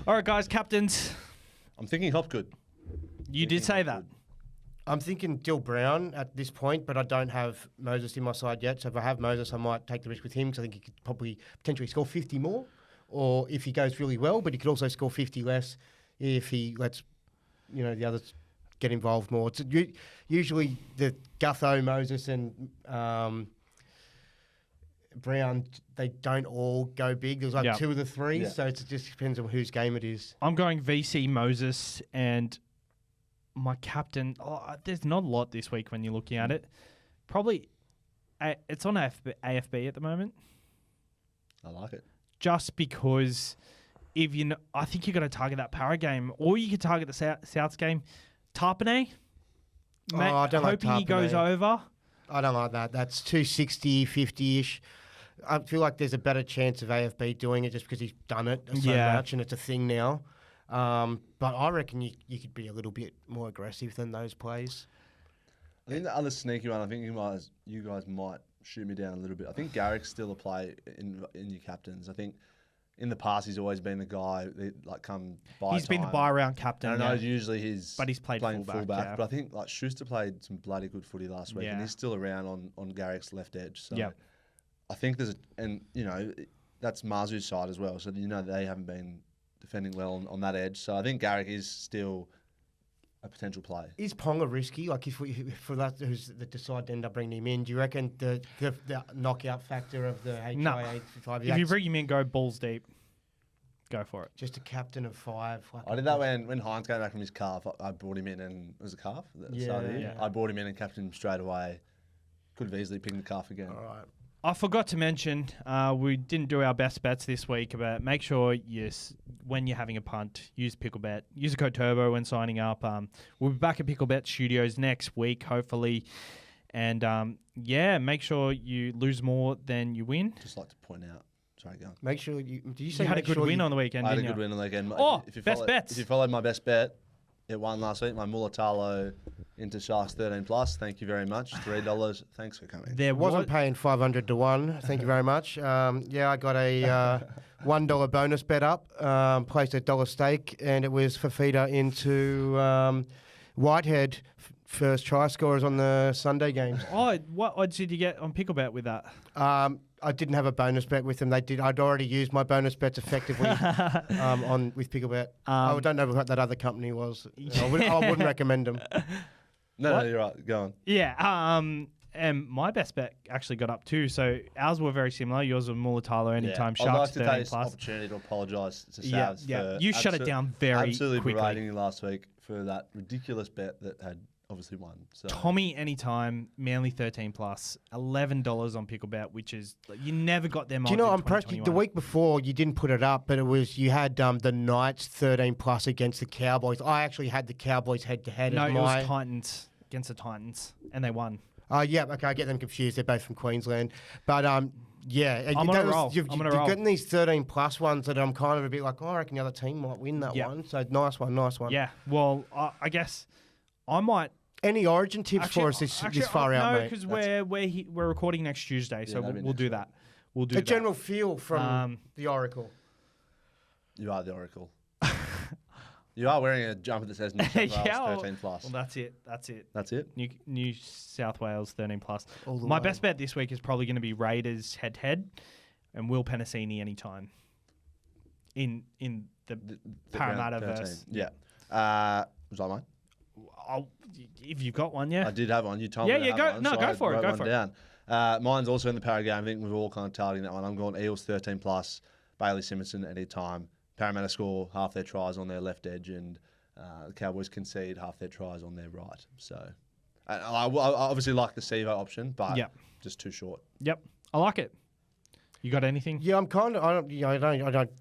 All right, guys, captains. I'm thinking Hopgood. You did say that. I'm thinking Dill Brown at this point, but I don't have Moses in my side yet. So if I have Moses, I might take the risk with him because I think he could probably potentially score 50 more. Or if he goes really well, but he could also score 50 less if he lets, the others get involved more. It's usually the Gutho, Moses, and Brown, they don't all go big. There's like two of the three, so it just depends on whose game it is. I'm going VC Moses and my captain. There's not a lot this week when you're looking at it. Probably It's on AFB at the moment. I like it. Just because if you know, I think you got to target that Para game, or you could target the Souths game. Tarpanay. I don't like hoping he goes Tarpanay. over. I don't like that. That's 260, 50-ish. I feel like there's a better chance of AFB doing it just because he's done it so Yeah. much and it's a thing now. But I reckon you could be a little bit more aggressive than those plays. I think the other sneaky one, I think you guys might shoot me down a little bit. I think Garrick's still a play in your captains. I think in the past he's always been the guy that like come by. He's been the buy-around captain. And I know yeah. usually But he's played playing fullback, yeah. But I think like Schuster played some bloody good footy last week, Yeah. and he's still around on Garrick's left edge. So Yep. I think that's Marzu's side as well. So they haven't been defending well on that edge. So I think Garrick is still a potential play. Is Ponga risky? Like if for that who's that decide to end up bringing him in, do you reckon the knockout factor of the HIA No. 855? If you bring him in, go balls deep. Go for it. just a captain of 5. Like I did that when Hines came back from his calf. I brought him in and it was a calf. At the start of the year. Yeah. I brought him in and captained him straight away. Could have easily picked the calf again. All right. I forgot to mention, we didn't do our best bets this week, but make sure when you're having a punt, use PickleBet. Use the code TURBO when signing up. We'll be back at PickleBet Studios next week, hopefully. And, make sure you lose more than you win. Just like to point out. Sorry, go on. Make sure you. Do you say You had a make good sure win you- on the weekend, I had a didn't good you? win on the weekend. Oh, If you best follow- bets. If you followed my best bet, it won last week. My Mulatalo into Sharks 13+. Thank you very much. $3. Thanks for coming. There Wasn't paying 500 to 1. Thank you very much. I got a $1 bonus bet up, placed a $1 stake, and it was Fafita into Whitehead first try scorers on the Sunday games. Oh, what odds did you get on PickleBet with that? I didn't have a bonus bet with them. They did. I'd already used my bonus bets effectively with PickleBet. I don't know what that other company was. I wouldn't recommend them. No, you're right. Go on. Yeah. And my best bet actually got up too. So ours were very similar. Yours was Mulatalo anytime I'd like Sharks to take 13 this plus. opportunity to apologise to Yeah, Savs yeah. for You shut it down very absolutely quickly. berating you last week for that ridiculous bet that had obviously won. So Tommy anytime, Manly 13 plus, $11 on PickleBet, which is you never got them. Do you know? I'm impressed. The week before you didn't put it up, but it was you had the Knights 13 plus against the Cowboys. I actually had the Cowboys head to head. No, as it my... was Titans against the Titans, and they won. Yeah, okay, I get them confused. They're both from Queensland, but yeah, I'm on a roll. You've gotten these 13 plus ones that I'm kind of a bit like, I reckon the other team might win that Yeah. one. So nice one. Yeah. Well, I guess I might. Any Origin tips for us this far out, no, mate? because we're recording next Tuesday, so that'd be we'll next do week. that. We'll do A that. general feel from the Oracle. you are the Oracle. You are wearing a jumper that says New South Wales Yeah, well- 13+. Well, that's it. That's it. New South Wales 13 plus. All the My way. best bet this week is probably going to be Raiders head to head, and Will Penasini anytime. In the Parramatta round 13. verse. Yeah. Was that mine? If you've got one, yeah. I did have one. You told Yeah, me. to yeah, have go- one, no, so go I for it, wrote go one for it. down. Mine's also in the Para game. I think we're all kind of targeting that one. I'm going Eels 13 plus. Bailey Simonson at any time. Parramatta score half their tries on their left edge, and the Cowboys concede half their tries on their right. So I obviously like the Sevo option, but Yep. just too short. Yep. I like it. You got anything? Yeah, I'm kind of. I don't.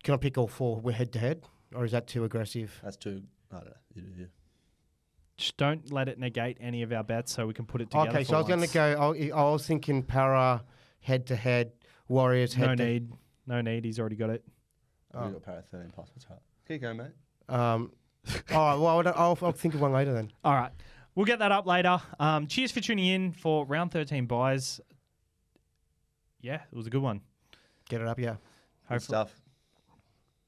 Can I pick all 4? We're head to head, or is that too aggressive? That's too. I don't know. You do you. Just don't let it negate any of our bets so we can put it together. Okay, for so I was going to once. go. I was thinking Para head to head, Warriors head No to need. No need. He's already got it. We got Para 13 plus. That's right. Keep going, mate. All right, well, I'll think of one later then. All right. We'll get that up later. Cheers for tuning in for round 13 buys. Yeah, it was a good one. Get it up, yeah. Good stuff.